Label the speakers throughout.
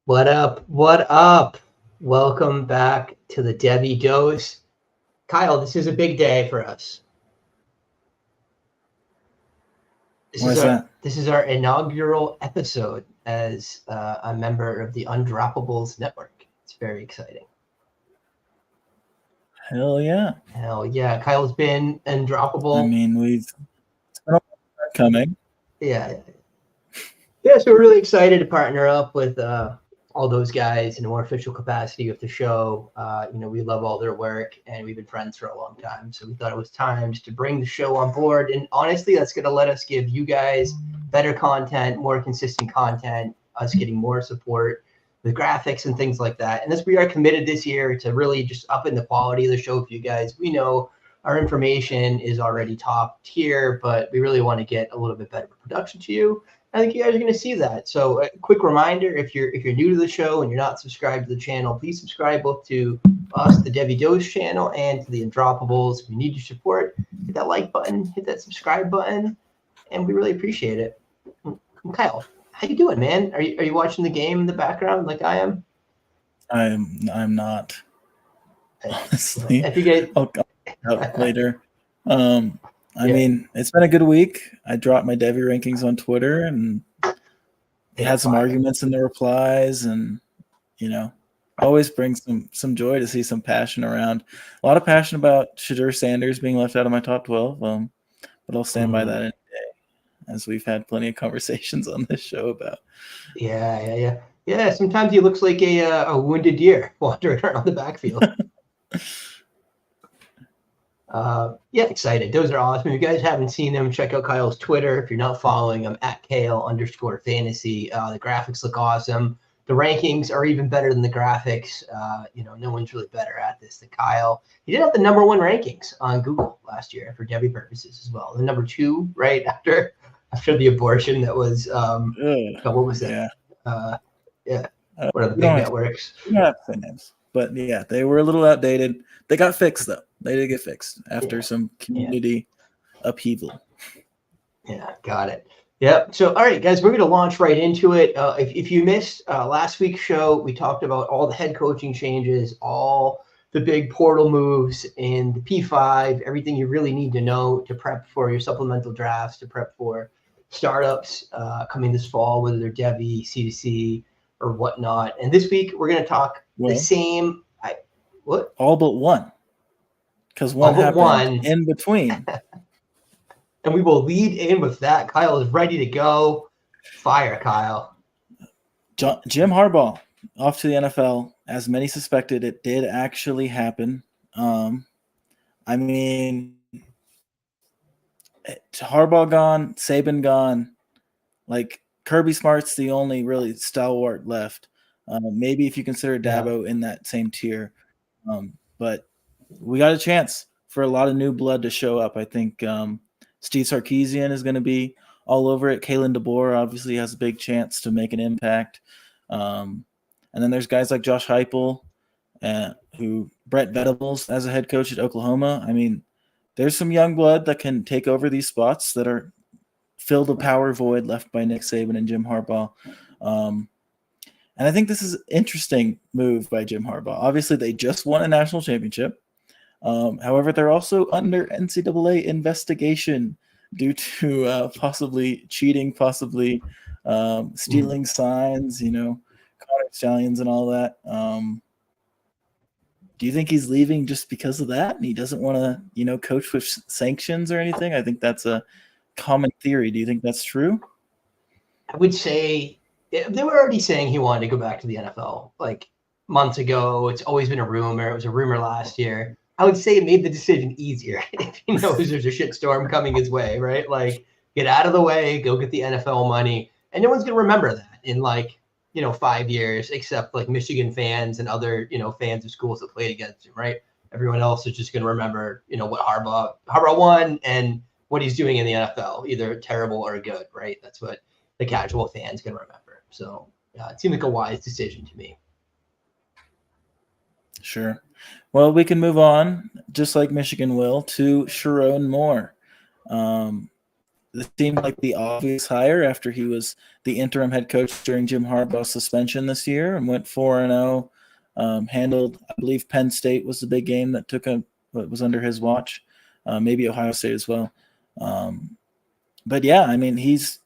Speaker 1: What up? What up? Welcome back to the Devy Dose. Kyle, this is a big day for us. This is our inaugural episode as a member of the Undroppables Network. It's very exciting.
Speaker 2: Hell yeah.
Speaker 1: Hell yeah. Kyle's been Undroppable.
Speaker 2: I mean, it's been a long time coming.
Speaker 1: Yeah, so we're really excited to partner up with all those guys in a more official capacity with the show. We love all their work, and we've been friends for a long time. So we thought it was time just to bring the show on board. And honestly, that's going to let us give you guys better content, more consistent content, us getting more support with graphics and things like that. And this, we are committed this year to really just upping the quality of the show for you guys. We know our information is already top tier, but we really want to get a little bit better production to you. I think you guys are going to see that. So a quick reminder, if you're new to the show and you're not subscribed to the channel, please subscribe both to us, the Devy Dose channel, and to the Undroppables. If you need your support, hit that like button, hit that subscribe button, and we really appreciate it. Kyle, how you doing, man? Are you watching the game in the background like I am?
Speaker 2: I'm not. Honestly,
Speaker 1: If you guys...
Speaker 2: I'll go later. I mean, it's been a good week. I dropped my Devy rankings on Twitter, and they had some arguments in the replies, and always brings some joy to see some passion around. A lot of passion about Shadur Sanders being left out of my top 12. But I'll stand by that any day, as we've had plenty of conversations on this show about.
Speaker 1: Yeah. Sometimes he looks like a wounded deer wandering around the backfield. Excited. Those are awesome. If you guys haven't seen them, check out Kyle's Twitter. If you're not following him, @Kale_fantasy. The graphics look awesome. The rankings are even better than the graphics. No one's really better at this than Kyle. He did have the #1 rankings on Google last year for Devy purposes as well. The #2, right after the abortion that was what was that? One of the big networks.
Speaker 2: Names. But yeah, they were a little outdated. They got fixed though. They did get fixed after some community upheaval.
Speaker 1: Yeah, got it. Yep. So, all right, guys, we're going to launch right into it. If you missed last week's show, we talked about all the head coaching changes, all the big portal moves in the P5, everything you really need to know to prep for your supplemental drafts, to prep for startups coming this fall, whether they're Devy, C2C, or whatnot. And this week, we're going to talk the same. What?
Speaker 2: All but one. Because one happened in between.
Speaker 1: And we will lead in with that. Kyle is ready to go. Fire, Kyle.
Speaker 2: Jim Harbaugh off to the NFL. As many suspected, it did actually happen. I mean, Harbaugh gone, Saban gone. Like, Kirby Smart's the only really stalwart left. Maybe if you consider Dabo in that same tier. But we got a chance for a lot of new blood to show up. I think Steve Sarkisian is going to be all over it. Kalen DeBoer obviously has a big chance to make an impact. And then there's guys like Josh Heupel, Brett Venables as a head coach at Oklahoma. I mean, there's some young blood that can take over these spots that are fill the power void left by Nick Saban and Jim Harbaugh. And I think this is an interesting move by Jim Harbaugh. Obviously, they just won a national championship. However, they're also under NCAA investigation due to possibly cheating, possibly stealing signs, Connor Stallions and all that. Do you think he's leaving just because of that? And he doesn't want to, coach with sanctions or anything? I think that's a common theory. Do you think that's true?
Speaker 1: I would say they were already saying he wanted to go back to the NFL like months ago. It's always been a rumor. It was a rumor last year. I would say it made the decision easier if he knows there's a shitstorm coming his way, right? Like, get out of the way, go get the NFL money. And no one's going to remember that in 5 years, except like Michigan fans and other, fans of schools that played against him, right? Everyone else is just going to remember, what Harbaugh won and what he's doing in the NFL, either terrible or good, right? That's what the casual fan's going to remember. So it seemed like a wise decision to me.
Speaker 2: Sure. Well, we can move on, just like Michigan will, to Sharon Moore. This seemed like the obvious hire after he was the interim head coach during Jim Harbaugh's suspension this year and went 4-0. Handled, I believe, Penn State was the big game that was under his watch, maybe Ohio State as well. But yeah, I mean, he's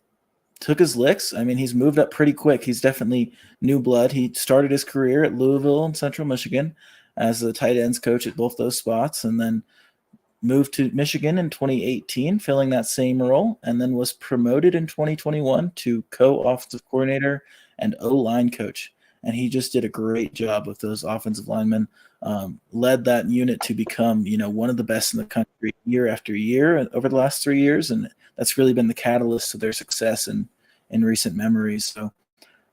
Speaker 2: took his licks. I mean, he's moved up pretty quick. He's definitely new blood. He started his career at Louisville and Central Michigan as the tight ends coach at both those spots, and then moved to Michigan in 2018, filling that same role, and then was promoted in 2021 to co-offensive coordinator and O-line coach. And he just did a great job with those offensive linemen, led that unit to become, one of the best in the country year after year over the last 3 years. And that's really been the catalyst to their success in recent memories. So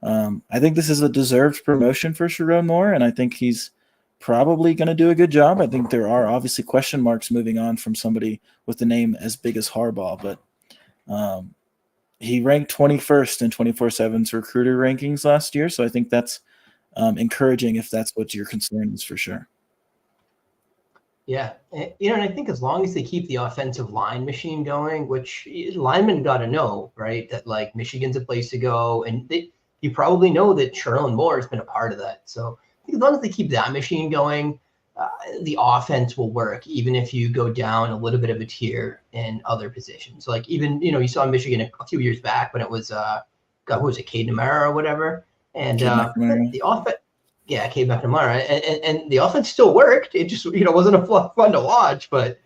Speaker 2: I think this is a deserved promotion for Sharon Moore, and I think he's probably going to do a good job. I think there are obviously question marks moving on from somebody with the name as big as Harbaugh, but he ranked 21st in 24/7's recruiter rankings last year. So I think that's encouraging if that's what your concern is, for sure.
Speaker 1: Yeah. And I think as long as they keep the offensive line machine going, which linemen got to know, right, that like Michigan's a place to go. And you probably know that Sharon Moore has been a part of that. So as long as they keep that machine going, the offense will work, even if you go down a little bit of a tier in other positions. Like even, you saw Michigan a few years back when it was, who was it, Cade Namara or whatever. And the offense, yeah, Cade McNamara, and the offense still worked. It just, wasn't fun to watch, but,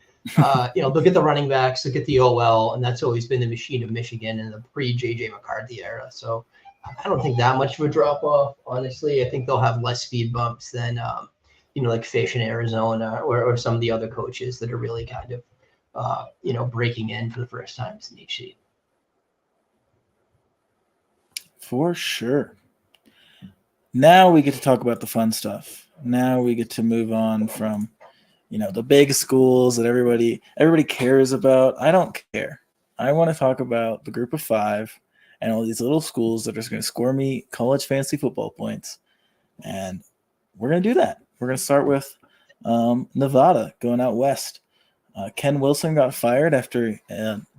Speaker 1: they'll get the running backs, they'll get the OL, and that's always been the machine of Michigan in the pre-JJ McCarthy era. So I don't think that much of a drop off, honestly. I think they'll have less speed bumps than, like Fish in Arizona or some of the other coaches that are really kind of, breaking in for the first time in each seat.
Speaker 2: For sure. Now we get to talk about the fun stuff. Now we get to move on from, the big schools that everybody cares about. I don't care. I want to talk about the group of five and all these little schools that are just going to score me college fantasy football points. And we're going to do that. We're going to start with Nevada going out west. Ken Wilson got fired after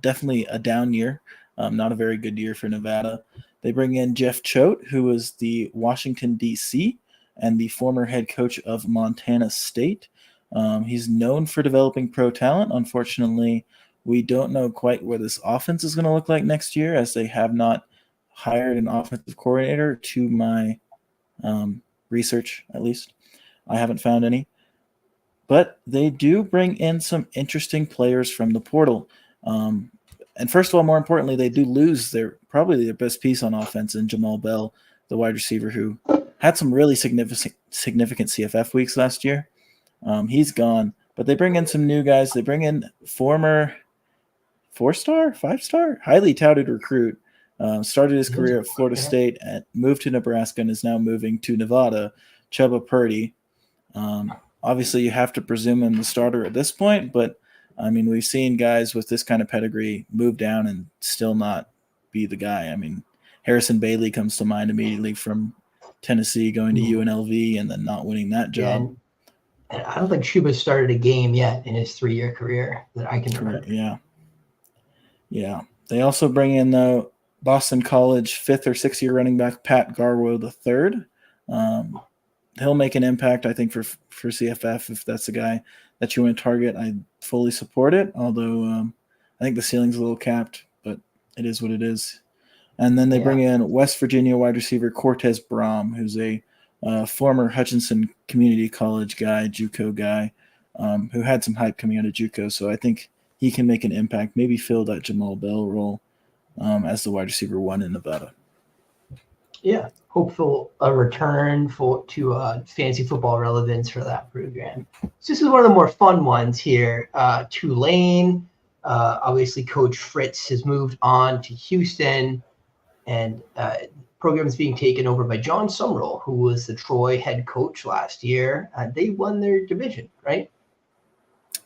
Speaker 2: definitely a down year, not a very good year for Nevada. They bring in Jeff Choate, who was the Washington, D.C., and the former head coach of Montana State. He's known for developing pro talent. Unfortunately, we don't know quite what this offense is going to look like next year, as they have not hired an offensive coordinator, to my research, at least. I haven't found any. But they do bring in some interesting players from the portal. And first of all, more importantly, they do lose probably their best piece on offense in Jamal Bell, the wide receiver who had some really significant CFF weeks last year. He's gone, but they bring in some new guys. They bring in former 4-star, 5-star, highly touted recruit. Started his career at Florida State and moved to Nebraska and is now moving to Nevada, Chuba Purdy. Obviously, you have to presume him the starter at this point, but I mean, we've seen guys with this kind of pedigree move down and still not be the guy. I mean, Harrison Bailey comes to mind immediately from Tennessee, going to UNLV and then not winning that job.
Speaker 1: And I don't think Chuba started a game yet in his 3-year career that I can remember.
Speaker 2: Yeah. They also bring in the Boston College 5th or 6th year running back Pat Garwo III. He'll make an impact, I think, for CFF if that's the guy that you want to target. I fully support it, although I think the ceiling's a little capped, but it is what it is. And then they bring in West Virginia wide receiver Cortez Braum, who's a former Hutchinson Community College guy, JUCO guy, who had some hype coming out of JUCO. So I think he can make an impact, maybe fill that Jamal Bell role as the wide receiver 1 in Nevada.
Speaker 1: Yeah, hopeful a return to fantasy football relevance for that program. So this is one of the more fun ones here. Tulane, obviously Coach Fritz has moved on to Houston, and program is being taken over by John Summerall, who was the Troy head coach last year. They won their division, right?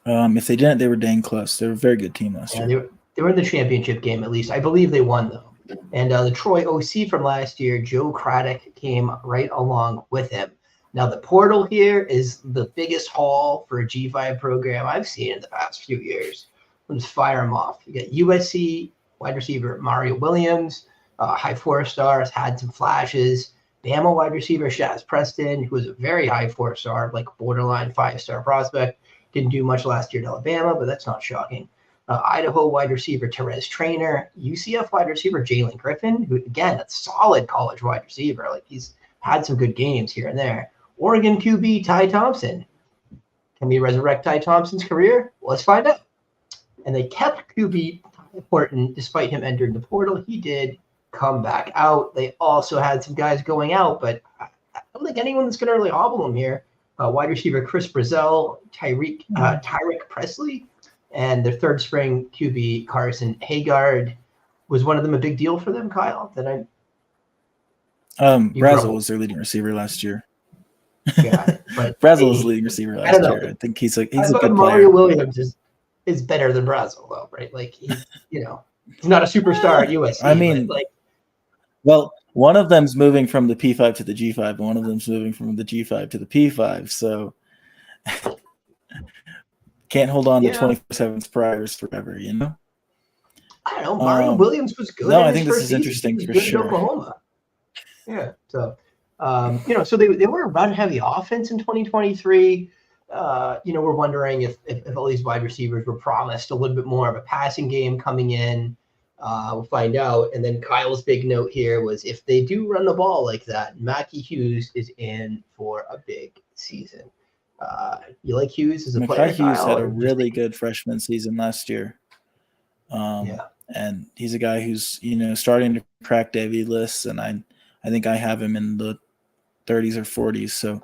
Speaker 2: If they didn't, they were dang close. They were a very good team last year.
Speaker 1: They were in the championship game, at least. I believe they won, though. And the Troy OC from last year, Joe Craddock, came right along with him. Now, the portal here is the biggest haul for a G5 program I've seen in the past few years. Let's fire them off. You got USC wide receiver Mario Williams, high 4-star, has had some flashes. Bama wide receiver Shaz Preston, who was a very high 4-star, like borderline 5-star prospect. Didn't do much last year at Alabama, but that's not shocking. Idaho wide receiver Terez Trainer, UCF wide receiver Jalen Griffin, who, again, that's solid college wide receiver. Like, he's had some good games here and there. Oregon QB Ty Thompson. Can we resurrect Ty Thompson's career? Let's find out. And they kept QB Horton despite him entering the portal. He did come back out. They also had some guys going out, but I don't think anyone that's going to really hobble them here. Wide receiver Chris Brazel, Tyrick Presley, and their third string QB Carson Haggard. Was one of them a big deal for them, Kyle?
Speaker 2: Brazel was their leading receiver last year.
Speaker 1: Got it. But
Speaker 2: Brazel was the leading receiver last year. I think he's a good player.
Speaker 1: Mario Williams is better than Brazel, though, right? Like, he's not a superstar at USC.
Speaker 2: I mean, well, one of them's moving from the P5 to the G5, and one of them's moving from the G5 to the P5. So can't hold on to 24/7 priors forever,
Speaker 1: I don't know. Mario Williams was good.
Speaker 2: No, I think this is interesting for sure.
Speaker 1: Oklahoma. Yeah. So, so they were a run-heavy offense in 2023. We're wondering if all these wide receivers were promised a little bit more of a passing game coming in. We'll find out. And then Kyle's big note here was if they do run the ball like that, Mackie Hughes is in for a big season. You like Hughes as a player?
Speaker 2: Hughes had a really good freshman season last year. And he's a guy who's, starting to crack Devy lists, and I think I have him in the 30s or 40s. So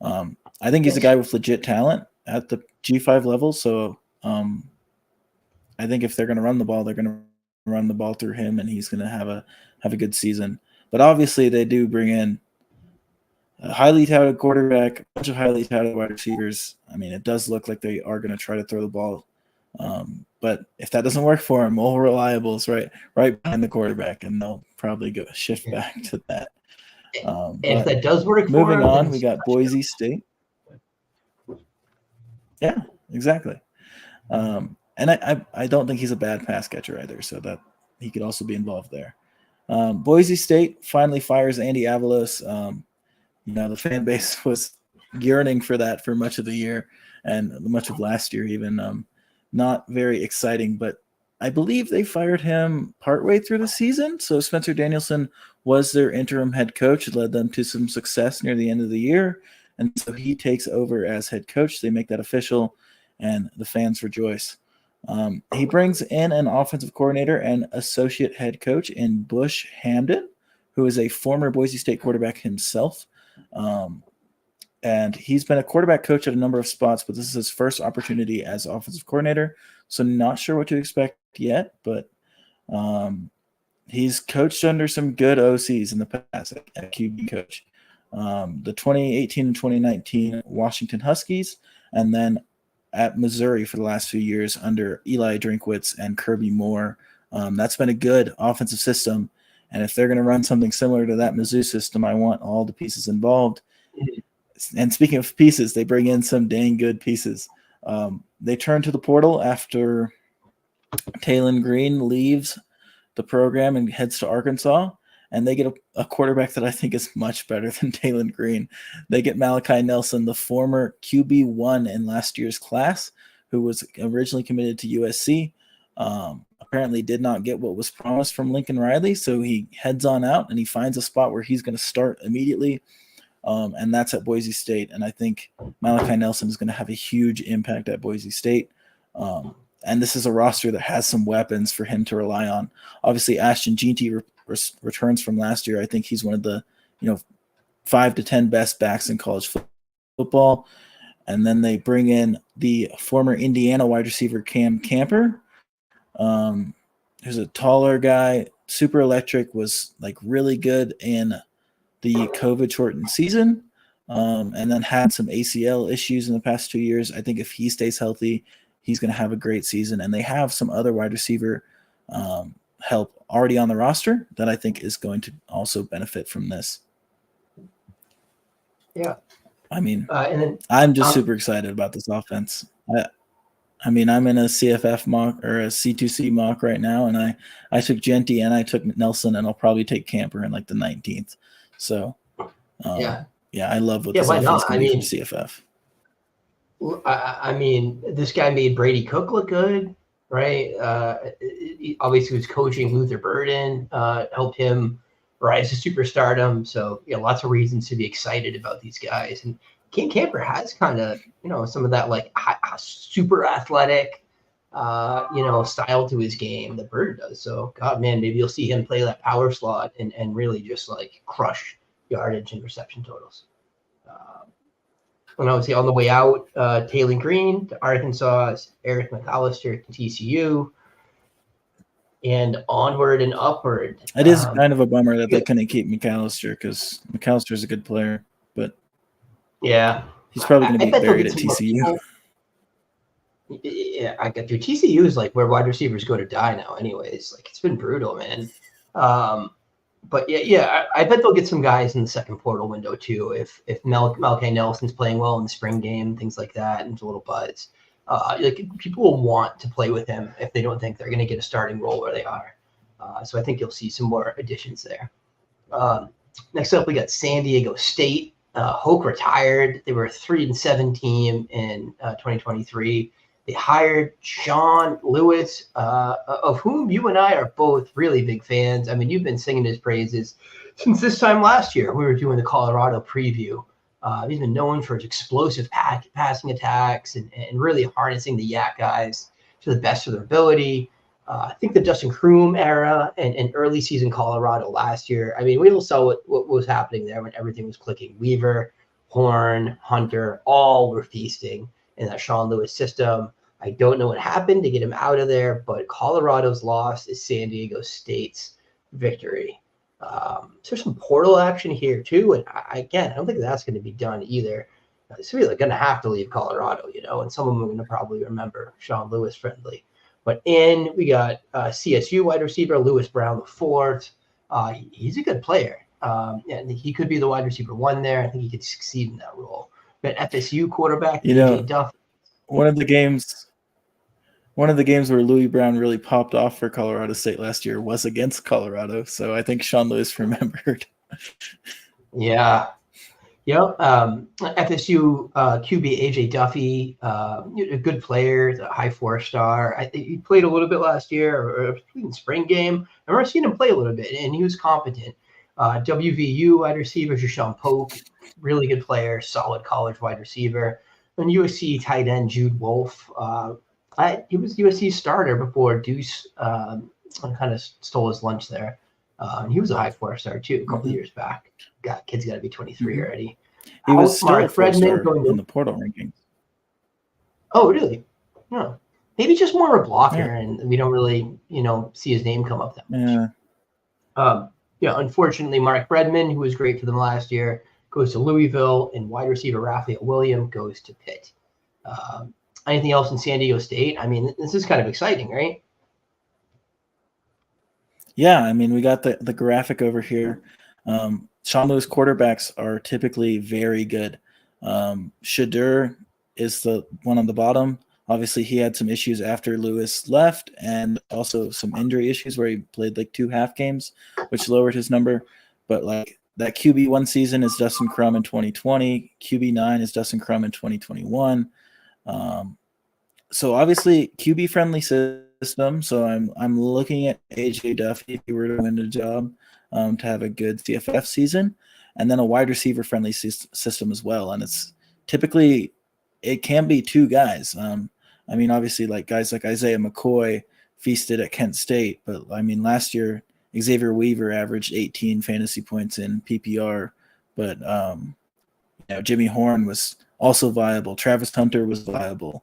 Speaker 2: I think he's a guy with legit talent at the G5 level. So I think if they're going to run the ball, they're going to run the ball through him, and he's going to have a good season. But obviously they do bring in a highly touted quarterback, a bunch of highly touted wide receivers. I mean, it does look like they are going to try to throw the ball. But if that doesn't work for them, Mo Reliable's right behind the quarterback, and they'll probably go shift back to that.
Speaker 1: If that does work for
Speaker 2: moving on, we got Boise State. Yeah, exactly. And I don't think he's a bad pass catcher either, so that he could also be involved there. Boise State finally fires Andy Avalos. The fan base was yearning for that for much of the year and much of last year even. Not very exciting, but I believe they fired him partway through the season. So Spencer Danielson was their interim head coach. It led them to some success near the end of the year. And so he takes over as head coach. They make that official, and the fans rejoice. He brings in an offensive coordinator and associate head coach in Bush Hamden, who is a former Boise State quarterback himself. And he's been a quarterback coach at a number of spots, but this is his first opportunity as offensive coordinator. So not sure what to expect yet, but he's coached under some good OCs in the past at QB coach. The 2018 and 2019 Washington Huskies, and then at Missouri for the last few years under Eli Drinkwitz and Kirby Moore. That's been a good offensive system. And if they're going to run something similar to that Mizzou system, I want all the pieces involved. And speaking of pieces, they bring in some dang good pieces. They turn to the portal after Taylon Green leaves the program and heads to Arkansas, and they get a quarterback that I think is much better than Taylon Green. They get Malachi Nelson, the former QB1 in last year's class, who was originally committed to USC. Apparently did not get what was promised from Lincoln Riley, so he heads on out and he finds a spot where he's going to start immediately. And that's at Boise State. And I think Malachi Nelson is going to have a huge impact at Boise State. And this is a roster that has some weapons for him to rely on. Obviously, Ashton Jeanty returns from last year. I think he's one of the 5 to 10 best backs in college football. And then they bring in the former Indiana wide receiver Cam Camper, who's a taller guy, super electric, was like really good in the COVID shortened season, and then had some ACL issues in the past 2 years. I think if he stays healthy, he's going to have a great season. And they have some other wide receiver help already on the roster that I think is going to also benefit from this.
Speaker 1: Yeah.
Speaker 2: I mean,
Speaker 1: and then
Speaker 2: I'm just super excited about this offense. I mean, I'm in a CFF mock or a C2C mock right now, and I took Genty and I took Nelson, and I'll probably take Camper in like the 19th. So, yeah, I love what this offense can be from CFF.
Speaker 1: I mean, this guy made Brady Cook look good, right? Obviously, was coaching Luther Burden, helped him rise to superstardom. So, lots of reasons to be excited about these guys. And King Camper has kind of, some of that like super athletic, style to his game that Burden does. So, God, man, maybe you'll see him play that power slot and really just like crush yardage and reception totals. And obviously on the way out, Taylor Green to Arkansas, Eric McAllister to TCU, and onward and upward.
Speaker 2: It is kind of a bummer that they couldn't keep McAllister, because McAllister's a good player, but
Speaker 1: yeah,
Speaker 2: he's probably going to be buried at TCU.
Speaker 1: Yeah, I get you. TCU is like where wide receivers go to die now anyways. Like, it's been brutal, man. But yeah, I bet they'll get some guys in the second portal window too. If Malkai Nelson's playing well in the spring game, things like that, and a little buzz, like people will want to play with him if they don't think they're going to get a starting role where they are. So I think you'll see some more additions there. Next up, we got San Diego State. Hoke retired. They were a 3-7 team in 2023. They hired Sean Lewis, of whom you and I are both really big fans. I mean, you've been singing his praises since this time last year. We were doing the Colorado preview. He's been known for his explosive passing attacks and really harnessing the Yak guys to the best of their ability. I think the Justin Kroom era and early season Colorado last year, I mean, we all saw what was happening there when everything was clicking. Weaver, Horn, Hunter, all were feasting in that Sean Lewis system. I don't know what happened to get him out of there, but Colorado's loss is San Diego State's victory. So there's some portal action here too, and I don't think that's going to be done either. It's really going to have to leave Colorado, and some of them are going to probably remember Sean Lewis friendly. But we got CSU wide receiver Lewis Brown IV. He's a good player. And he could be the wide receiver one there. I think he could succeed in that role. But FSU quarterback AJ Duffy.
Speaker 2: One of the games where Louis Brown really popped off for Colorado State last year was against Colorado. So I think Sean Lewis remembered.
Speaker 1: Yeah. Yep. FSU QB AJ Duffy, a good player, a high 4-star. He played a little bit last year or in spring game. I remember seeing him play a little bit, and he was competent. WVU wide receiver Jashawn Polk, really good player, solid college wide receiver. And USC tight end Jude Wolf. He was USC's starter before Deuce kind of stole his lunch there. And he was a high 4-star too a couple years back. Kid's got to be 23 already.
Speaker 2: He was still a 4-star in the portal rankings.
Speaker 1: Oh, really? No. Maybe just more of a blocker, and we don't really, see his name come up that much. Unfortunately, Mark Bredman, who was great for them last year, goes to Louisville, and wide receiver Raphael William goes to Pitt. Anything else in San Diego State? I mean, this is kind of exciting, right?
Speaker 2: Yeah, I mean, we got the graphic over here. Sean Lewis quarterbacks are typically very good. Shadur is the one on the bottom. Obviously, he had some issues after Lewis left, and also some injury issues where he played like 2 half games, which lowered his number. But like that QB1 season is Dustin Crum in 2020. QB9 is Dustin Crum in 2021. So obviously QB friendly system. So I'm looking at AJ Duffy if he were to win the job to have a good CFF season, and then a wide receiver friendly system as well. And it's typically it can be 2 guys. I mean, obviously, like guys like Isaiah McCoy feasted at Kent State, but I mean, last year Xavier Weaver averaged 18 fantasy points in PPR, but Jimmy Horn was also viable. Travis Hunter was viable.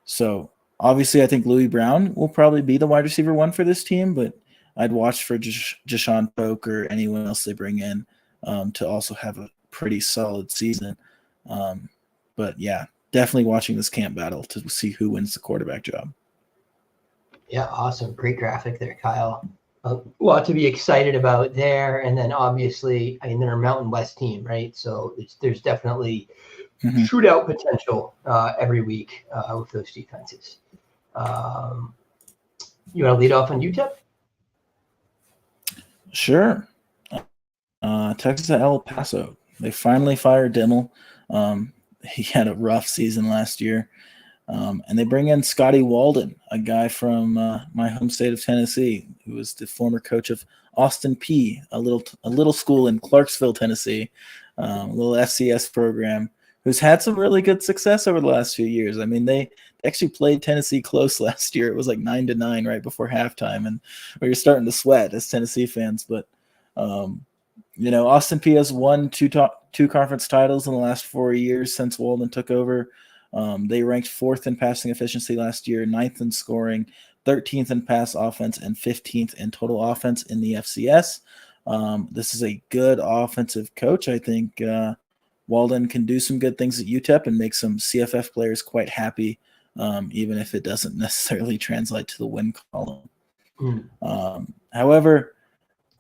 Speaker 2: So obviously, I think Louis Brown will probably be the wide receiver 1 for this team, but I'd watch for Jashawn Polk or anyone else they bring in to also have a pretty solid season. But yeah, definitely watching this camp battle to see who wins the quarterback job.
Speaker 1: Yeah, awesome. Great graphic there, Kyle. A lot to be excited about there. And then obviously, I mean, they're a Mountain West team, right? So there's definitely shootout potential every week with those defenses. You want to lead off on UTEP?
Speaker 2: Sure. Texas at El Paso. They finally fired Dimmel. He had a rough season last year. And they bring in Scotty Walden, a guy from my home state of Tennessee, who was the former coach of Austin Peay, a little school in Clarksville, Tennessee, a little FCS program, who's had some really good success over the last few years. I mean, they actually played Tennessee close last year. It was like 9-9 right before halftime, and we were starting to sweat as Tennessee fans. But Austin Peay has won two conference titles in the last 4 years since Walden took over. They ranked 4th in passing efficiency last year, 9th in scoring, 13th in pass offense, and 15th in total offense in the FCS. This is a good offensive coach. I think Walden can do some good things at UTEP and make some CFF players quite happy, even if it doesn't necessarily translate to the win column. However,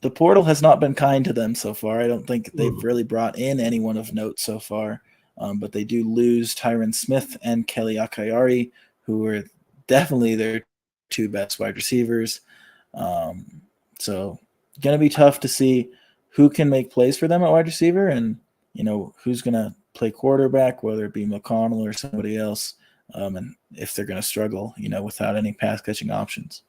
Speaker 2: the portal has not been kind to them so far. I don't think they've really brought in anyone of note so far. But they do lose Tyron Smith and Kelly Akayari, who are definitely their 2 best wide receivers. So going to be tough to see who can make plays for them at wide receiver and, who's going to play quarterback, whether it be McConnell or somebody else, and if they're going to struggle, without any pass-catching options.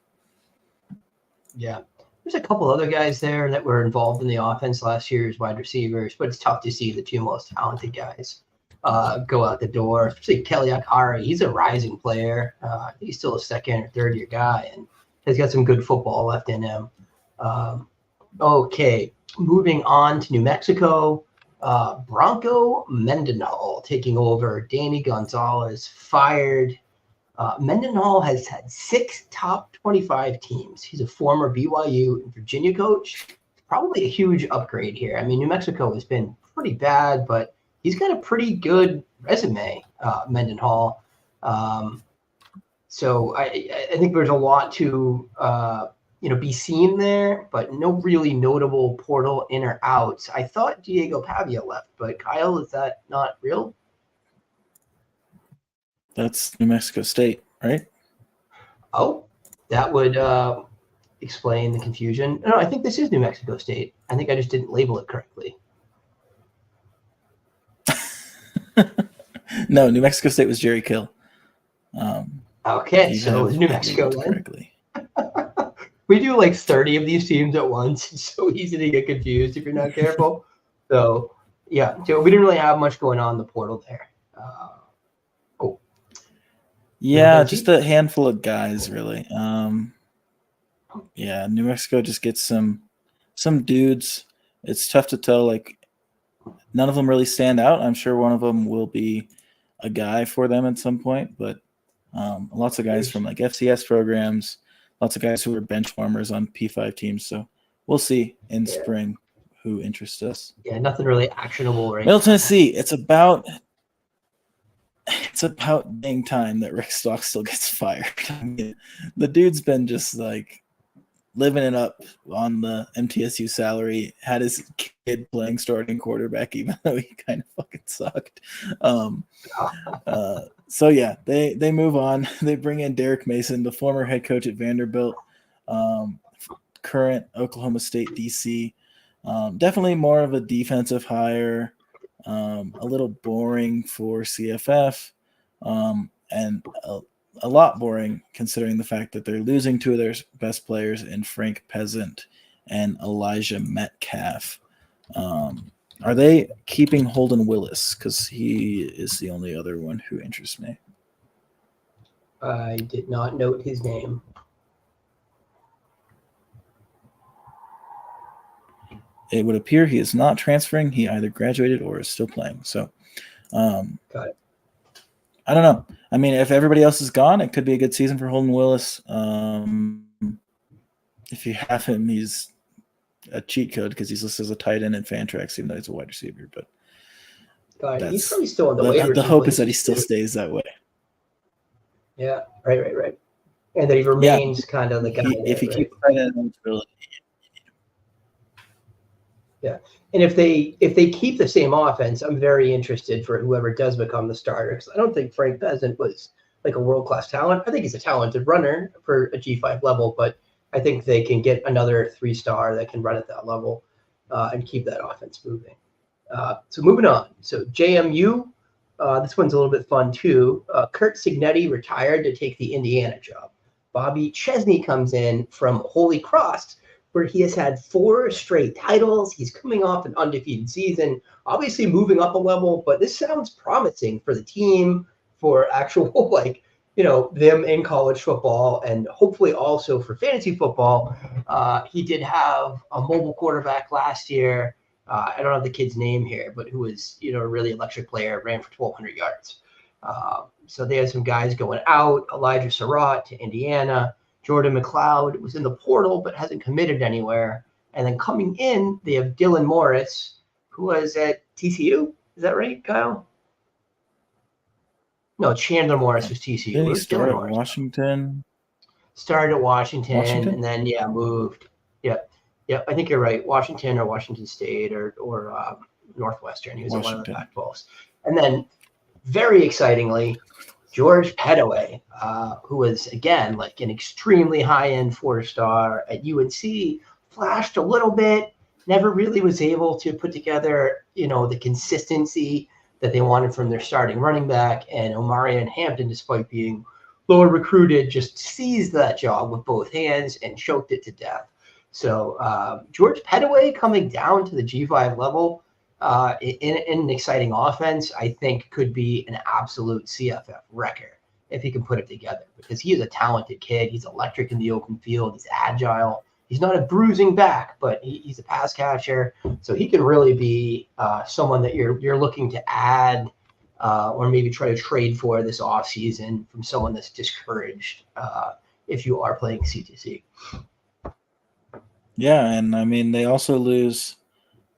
Speaker 1: Yeah. There's a couple other guys there that were involved in the offense last year as wide receivers, but it's tough to see the 2 most talented guys go out the door, especially Kelly Akari. He's a rising player. He's still a 2nd or 3rd year guy and has got some good football left in him. Okay, moving on to New Mexico. Bronco Mendenhall taking over. Danny Gonzalez fired. Mendenhall has had 6 top 25 teams. He's a former BYU and Virginia coach. Probably a huge upgrade here. I mean, New Mexico has been pretty bad, but he's got a pretty good resume, Mendenhall. So I think there's a lot to be seen there, but no really notable portal in or outs. I thought Diego Pavia left, but Kyle, is that not real?
Speaker 2: That's New Mexico State, right?
Speaker 1: Oh, that would explain the confusion. No, I think this is New Mexico State. I think I just didn't label it correctly.
Speaker 2: No, New Mexico State was Jerry Kill.
Speaker 1: Okay, so it was New Mexico then. Correctly. We do like 30 of these teams at once. It's so easy to get confused if you're not careful. So, yeah, so we didn't really have much going on in the portal there.
Speaker 2: Yeah, just a handful of guys, really. Yeah, New Mexico just gets some dudes. It's tough to tell. Like, none of them really stand out. I'm sure one of them will be a guy for them at some point, but lots of guys from like FCS programs, lots of guys who are bench warmers on P5 teams. So we'll see in spring who interests us.
Speaker 1: Yeah, nothing really actionable right
Speaker 2: Middle Tennessee, it's about dang time that Rick Stockstill gets fired. I mean, the dude's been just like living it up on the MTSU salary, had his kid playing starting quarterback, even though he kind of fucking sucked. So yeah, they move on. They bring in Derek Mason, the former head coach at Vanderbilt, current Oklahoma State DC. Definitely more of a defensive hire, a little boring for CFF, and a lot boring considering the fact that they're losing 2 of their best players in Frank Peasant and Elijah Metcalf. Are they keeping Holden Willis? Because he is the only other one who interests me.
Speaker 1: I did not note his name.
Speaker 2: It would appear he is not transferring. He either graduated or is still playing. So,
Speaker 1: got it.
Speaker 2: I don't know. I mean, if everybody else is gone, it could be a good season for Holden Willis. if you have him, he's a cheat code because he's listed as a tight end in Fantrax, even though he's a wide receiver. But
Speaker 1: He's probably still on the waivers.
Speaker 2: The hope is that he still stays that way.
Speaker 1: Yeah, right. And that he remains kind of the guy.
Speaker 2: If he keeps tight end eligibility.
Speaker 1: Yeah, and if they keep the same offense, I'm very interested for whoever does become the starter, because I don't think Frank Bezant was like a world-class talent. I think he's a talented runner for a G5 level, but I think they can get another 3-star that can run at that level and keep that offense moving. So moving on. So JMU, this one's a little bit fun too. Kurt Signetti retired to take the Indiana job. Bobby Chesney comes in from Holy Cross, where he has had 4 straight titles. He's coming off an undefeated season, obviously moving up a level, but this sounds promising for the team, for actual, them in college football, and hopefully also for fantasy football. He did have a mobile quarterback last year. I don't have the kid's name here, but who was, a really electric player, ran for 1,200 yards. So they had some guys going out. Elijah Surratt to Indiana. Jordan McLeod was in the portal but hasn't committed anywhere. And then coming in, they have Dylan Morris, who was at TCU. Is that right, Kyle? No, Chandler Morris was TCU.
Speaker 2: Didn't he start at Washington?
Speaker 1: Started at Washington and then, moved. Yeah, I think you're right. Washington or Washington State or Northwestern. He was at one of the Pac-12s. And then, very excitingly, George Pettaway, who was, again, like an extremely high-end 4-star at UNC, flashed a little bit, never really was able to put together, the consistency that they wanted from their starting running back. And Omarion Hampton, despite being lower recruited, just seized that job with both hands and choked it to death. So George Pettaway coming down to the G5 level in an exciting offense, I think could be an absolute CFF wrecker if he can put it together, because he is a talented kid. He's electric in the open field. He's agile. He's not a bruising back, but he's a pass catcher. So he can really be someone that you're looking to add or maybe try to trade for this offseason from someone that's discouraged if you are playing C2C.
Speaker 2: Yeah, and I mean, they also lose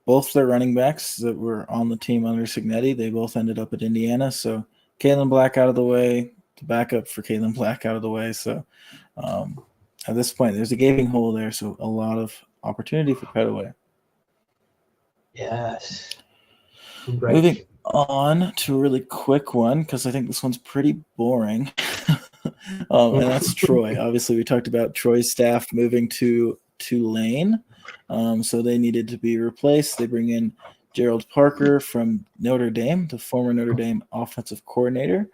Speaker 2: both their running backs that were on the team under Signetti. They both ended up at Indiana. So Kalen Black out of the way, the backup for Kalen Black out of the way. So at this point, there's a gaping hole there. So a lot of opportunity for Pettaway.
Speaker 1: Yes. Right.
Speaker 2: Moving on to a really quick one, because I think this one's pretty boring. And that's Troy. Obviously, we talked about Troy's staff moving to Tulane. So they needed to be replaced. They bring in Gerald Parker from Notre Dame, the former Notre Dame offensive coordinator.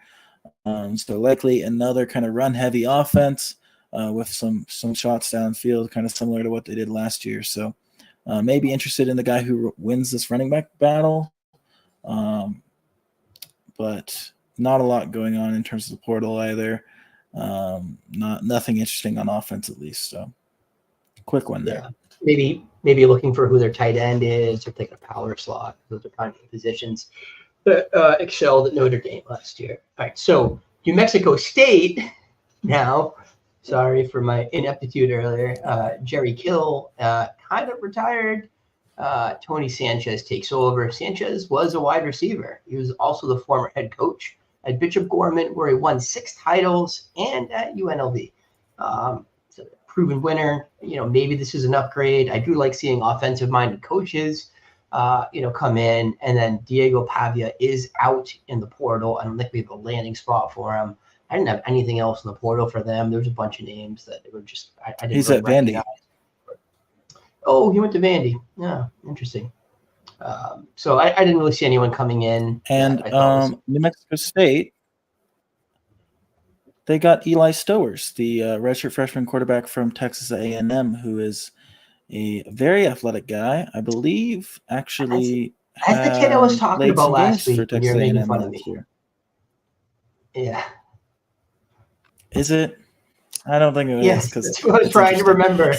Speaker 2: So likely another kind of run-heavy offense with some shots downfield, kind of similar to what they did last year. So maybe interested in the guy who wins this running back battle. But not a lot going on in terms of the portal either. Nothing interesting on offense, at least. So quick one there.
Speaker 1: Yeah. Maybe looking for who their tight end is, or taking a power slot. Those are kind of positions that excelled at Notre Dame last year. All right, so New Mexico State now. Sorry for my ineptitude earlier. Jerry Kill kind of retired. Tony Sanchez takes over. Sanchez was a wide receiver. He was also the former head coach at Bishop Gorman, where he won 6 titles, and at UNLV. So proven winner. Maybe this is an upgrade. I do like seeing offensive-minded coaches, come in. And then Diego Pavia is out in the portal. I don't think we have a landing spot for him. I didn't have anything else in the portal for them. There was a bunch of names that were just I didn't.
Speaker 2: He's
Speaker 1: really
Speaker 2: at Vandy.
Speaker 1: recognize. Oh, he went to Vandy. Yeah, interesting. So I didn't really see anyone coming in.
Speaker 2: And New Mexico State, they got Eli Stowers, the redshirt freshman quarterback from Texas A&M, who is a very athletic guy. I believe actually
Speaker 1: that's the kid I was talking about last week.
Speaker 2: For Texas
Speaker 1: when you're making
Speaker 2: A&M
Speaker 1: fun of me.
Speaker 2: year.
Speaker 1: Yeah.
Speaker 2: Is it? I don't think it is.
Speaker 1: Yes, that's what I was trying to remember.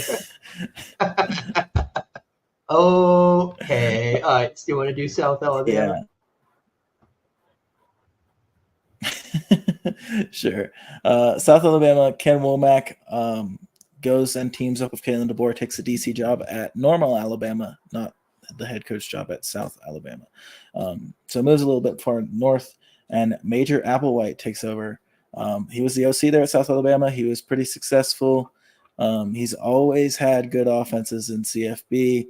Speaker 1: Okay. All right. So you want to do South Alabama?
Speaker 2: Yeah. Sure. South Alabama, Ken Womack, goes and teams up with Kalen DeBoer, takes a DC job at Normal, Alabama, not the head coach job at South Alabama. So moves a little bit far north, and Major Applewhite takes over. He was the OC there at South Alabama. He was pretty successful. He's always had good offenses in CFB,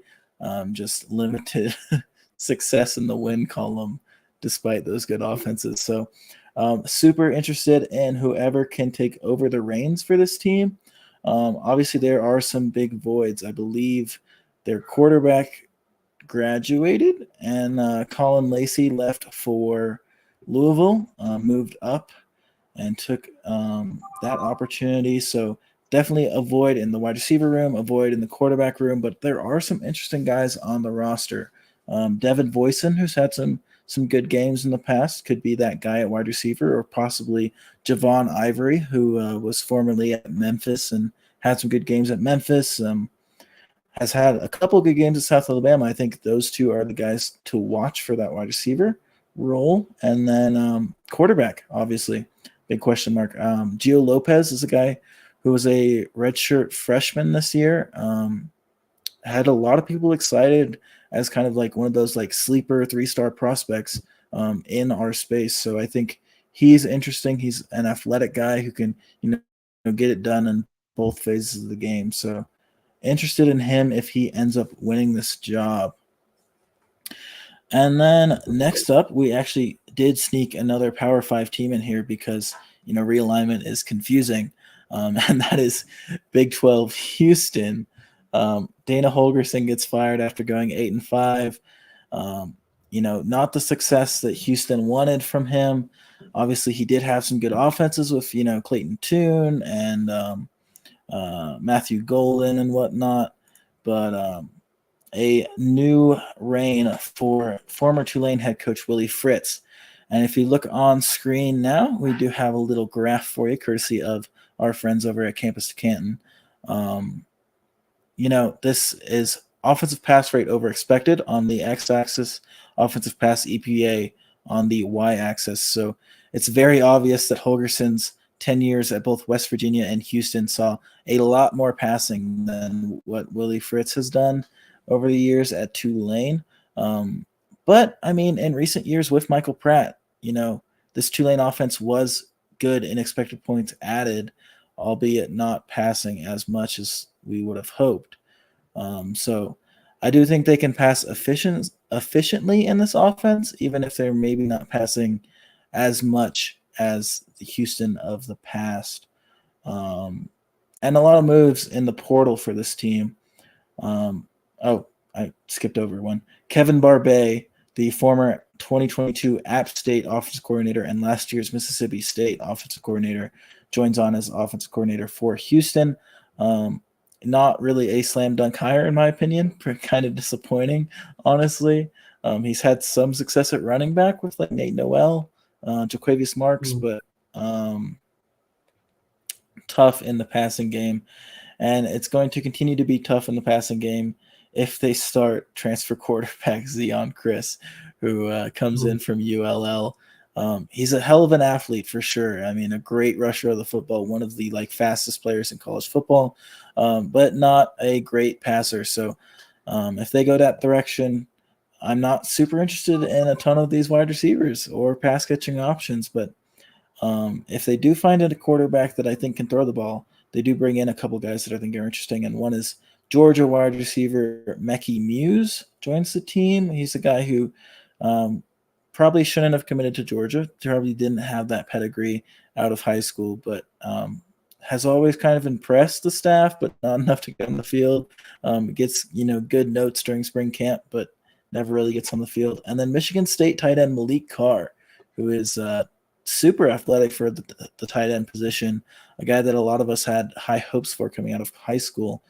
Speaker 2: just limited success in the win column despite those good offenses. So super interested in whoever can take over the reins for this team. Obviously, there are some big voids. I believe their quarterback graduated, and Colin Lacey left for Louisville, moved up and took that opportunity. So definitely a void in the wide receiver room, a void in the quarterback room, but there are some interesting guys on the roster. Devin Voisin, who's had some good games in the past, could be that guy at wide receiver, or possibly Javon Ivory, who was formerly at Memphis and had some good games at Memphis. Has had a couple good games at South Alabama. I think those two are the guys to watch for that wide receiver role. And then quarterback, obviously, big question mark. Gio Lopez is a guy who was a redshirt freshman this year. Had a lot of people excited as kind of like one of those like sleeper 3-star prospects in our space. So I think he's interesting. He's an athletic guy who can, get it done in both phases of the game. So interested in him if he ends up winning this job. And then next up, we actually did sneak another Power 5 team in here because, realignment is confusing. And that is Big 12 Houston. Dana Holgerson gets fired after going 8-5. Not the success that Houston wanted from him. Obviously, he did have some good offenses with, Clayton Tune and Matthew Golden and whatnot. But a new reign for former Tulane head coach Willie Fritz. And if you look on screen now, we do have a little graph for you, courtesy of our friends over at Campus to Canton. This is offensive pass rate over expected on the x-axis, offensive pass EPA on the y-axis. So it's very obvious that Holgerson's 10 years at both West Virginia and Houston saw a lot more passing than what Willie Fritz has done over the years at Tulane. But, in recent years with Michael Pratt, this Tulane offense was good in expected points added, albeit not passing as much as we would have hoped. So I do think they can pass efficiently in this offense, even if they're maybe not passing as much as the Houston of the past. And a lot of moves in the portal for this team. I skipped over one. Kevin Barbay, the former 2022 App State offensive coordinator and last year's Mississippi State offensive coordinator, joins on as offensive coordinator for Houston. Not really a slam dunk hire, in my opinion. Kind of disappointing, honestly. He's had some success at running back with like Nate Noel, Jaquavius Marks, but tough in the passing game. And it's going to continue to be tough in the passing game if they start transfer quarterback Zion Chris, who comes in from ULL. He's a hell of an athlete for sure. A great rusher of the football, one of the fastest players in college football, but not a great passer. So if they go that direction, I'm not super interested in a ton of these wide receivers or pass catching options. But if they do find a quarterback that I think can throw the ball, they do bring in a couple guys that I think are interesting. And one is Georgia wide receiver Mekhi Muse joins the team. He's a guy who probably shouldn't have committed to Georgia. Probably didn't have that pedigree out of high school, but has always kind of impressed the staff, but not enough to get on the field. Gets good notes during spring camp, but never really gets on the field. And then Michigan State tight end Malik Carr, who is super athletic for the tight end position, a guy that a lot of us had high hopes for coming out of high school.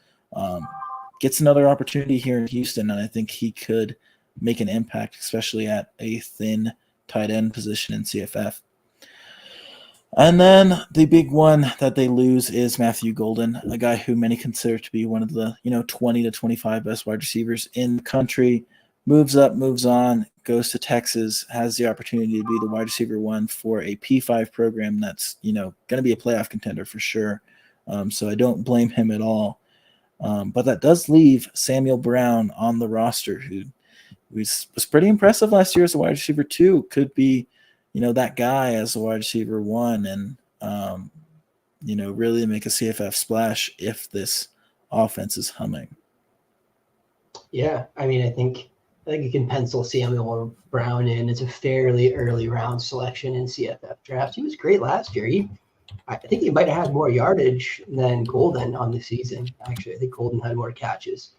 Speaker 2: Gets another opportunity here in Houston, and I think he could make an impact, especially at a thin tight end position in CFF. And then the big one that they lose is Matthew Golden, a guy who many consider to be one of the 20 to 25 best wide receivers in the country. Moves up, moves on, goes to Texas, has the opportunity to be the wide receiver one for a P5 program that's going to be a playoff contender for sure. So I don't blame him at all. But that does leave Samuel Brown on the roster, who was pretty impressive last year as a wide receiver 2. Could be, that guy as a wide receiver 1, and really make a CFF splash if this offense is humming.
Speaker 1: Yeah, I mean, I think you can pencil Samuel Brown in. It's a fairly early round selection in CFF drafts. He was great last year. I think he might have had more yardage than Golden on the season. Actually, I think Golden had more catches.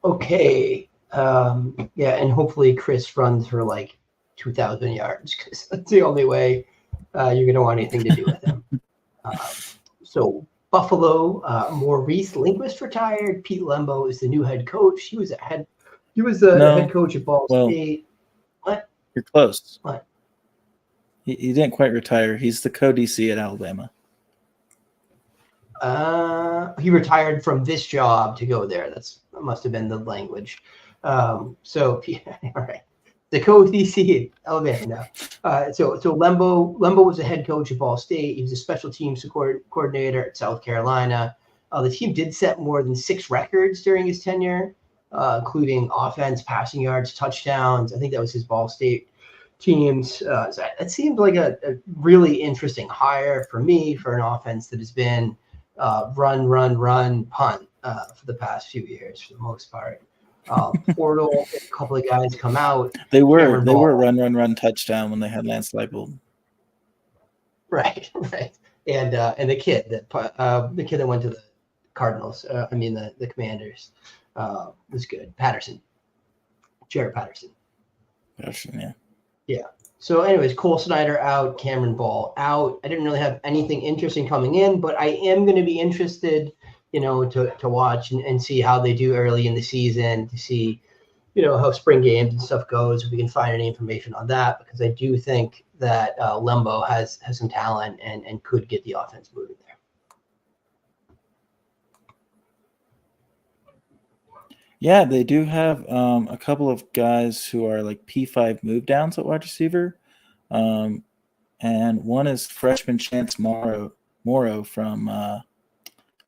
Speaker 1: Okay. Yeah, and hopefully Chris runs for like 2,000 yards, because that's the only way you're going to want anything to do with him. So Buffalo, Maurice Linguist retired. Pete Lembo is the new head coach. He was the head coach at Ball State. What?
Speaker 2: You're close.
Speaker 1: What?
Speaker 2: He didn't quite retire. He's the co-DC at Alabama.
Speaker 1: He retired from this job to go there. That must have been the language. So yeah, all right. The co-DC at Alabama. So Lembo was a head coach at Ball State. He was a special teams coordinator at South Carolina. The team did set more than 6 records during his tenure, including offense, passing yards, touchdowns. I think that was his Ball State teams. So it seemed like a really interesting hire for me, for an offense that has been run, punt for the past few years for the most part. Portal, a couple of guys come out.
Speaker 2: They were run touchdown when they had Lance Leipold.
Speaker 1: Right. And the kid that went to the Cardinals, the Commanders, was good. Jared Patterson. Yeah. So anyways, Cole Snyder out, Cameron Ball out. I didn't really have anything interesting coming in, but I am going to be interested, to watch and see how they do early in the season, to see, how spring games and stuff goes, if we can find any information on that, because I do think that Lembo has some talent and could get the offense moving there.
Speaker 2: Yeah, they do have a couple of guys who are like P5 move downs at wide receiver. And one is freshman Chance Morrow from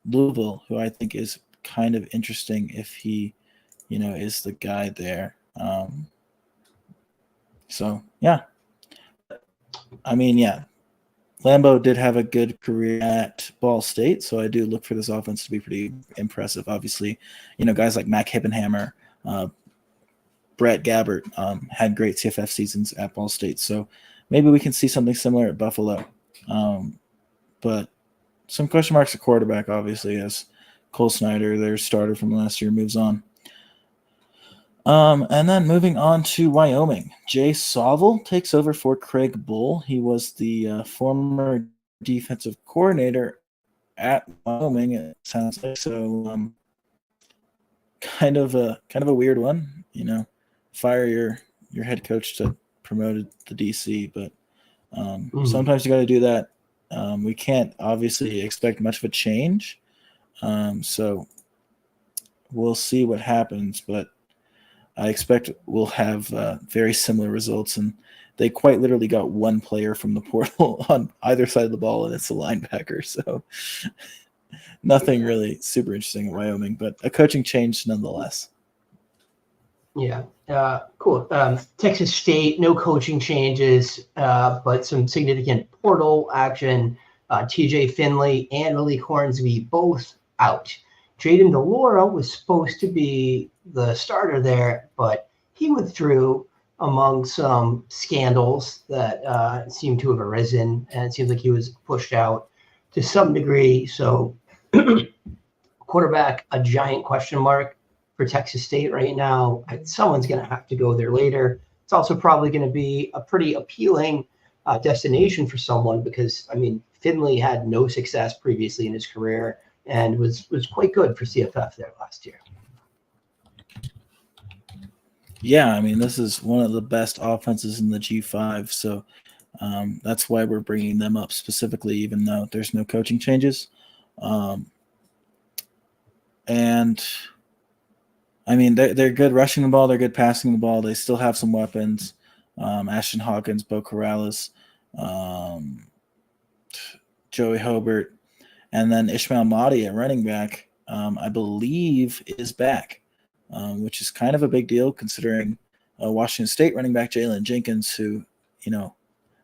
Speaker 2: Louisville, who I think is kind of interesting if he, is the guy there. So, yeah. I mean, yeah. Lambeau did have a good career at Ball State, so I do look for this offense to be pretty impressive. Obviously, guys like Mac Hippenhammer, Brett Gabbert had great CFF seasons at Ball State, so maybe we can see something similar at Buffalo. But some question marks at quarterback, obviously, as Cole Snyder, their starter from last year, moves on. And then moving on to Wyoming, Jay Sawville takes over for Craig Bull. He was the former defensive coordinator at Wyoming. It sounds like so. Kind of a weird one, Fire your head coach to promote the DC, but sometimes you got to do that. We can't obviously expect much of a change, so we'll see what happens, but I expect we'll have very similar results, and they quite literally got one player from the portal on either side of the ball, and it's a linebacker. So nothing really super interesting at Wyoming, but a coaching change nonetheless.
Speaker 1: Yeah, cool. Texas State, no coaching changes, but some significant portal action. TJ Finley and Malik Hornsby both out. Jaden DeLaura was supposed to be the starter there, but he withdrew among some scandals that seem to have arisen, and it seems like he was pushed out to some degree. So quarterback, a giant question mark for Texas State right now. Someone's going to have to go there later. It's also probably going to be a pretty appealing destination for someone because, Finley had no success previously in his career and was quite good for CFF there last year.
Speaker 2: Yeah, this is one of the best offenses in the G5, so that's why we're bringing them up specifically, even though there's no coaching changes. And they're good rushing the ball, they're good passing the ball, they still have some weapons. Ashton Hawkins, Bo Corrales, Joey Hobart. And then Ishmael Mahdi at running back, I believe, is back, which is kind of a big deal considering Washington State running back Jalen Jenkins, who,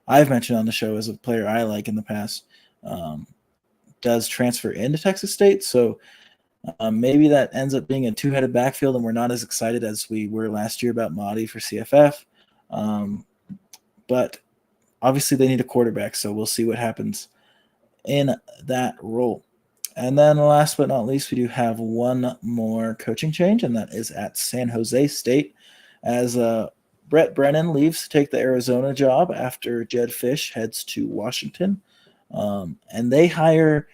Speaker 2: I've mentioned on the show as a player I like in the past, does transfer into Texas State. So maybe that ends up being a two-headed backfield, and we're not as excited as we were last year about Mahdi for CFF. But obviously they need a quarterback, so we'll see what happens in that role. And then last but not least, we do have one more coaching change, and that is at San Jose State, as Brett Brennan leaves to take the Arizona job after Jed Fish heads to Washington. And they hire,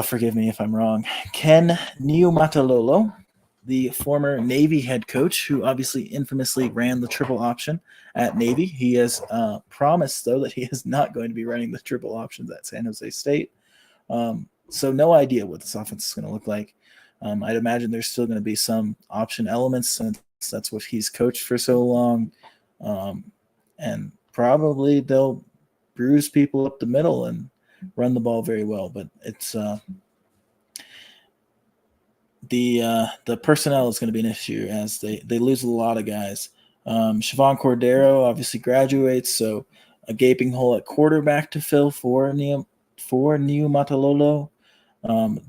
Speaker 2: forgive me if I'm wrong, Ken Niumatalolo, the former Navy head coach, who obviously infamously ran the triple option at Navy. He has promised, though, that he is not going to be running the triple options at San Jose State. So no idea what this offense is going to look like. I'd imagine there's still going to be some option elements since that's what he's coached for so long. And probably they'll bruise people up the middle and run the ball very well. But it's the personnel is going to be an issue as they lose a lot of guys. Siobhan Cordero obviously graduates, so a gaping hole at quarterback to fill for Niumatalolo.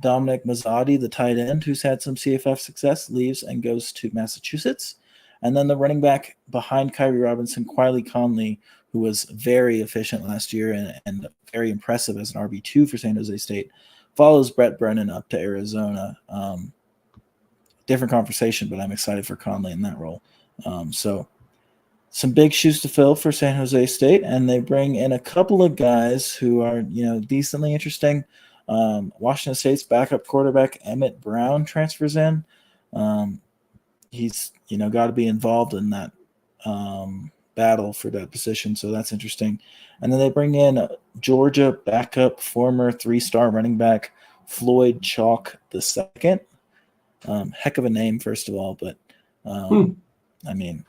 Speaker 2: Dominic Mazzotti, the tight end, who's had some CFF success, leaves and goes to Massachusetts. And then the running back behind Kyrie Robinson, Quiley Conley, who was very efficient last year and very impressive as an RB2 for San Jose State, follows Brett Brennan up to Arizona. Different conversation, but I'm excited for Conley in that role. So some big shoes to fill for San Jose State, and they bring in a couple of guys who are, decently interesting. Washington State's backup quarterback Emmett Brown transfers in. He's got to be involved in that battle for that position, so that's interesting. And then they bring in Georgia backup former 3-star running back Floyd Chalk II. Heck of a name, first of all, but I mean,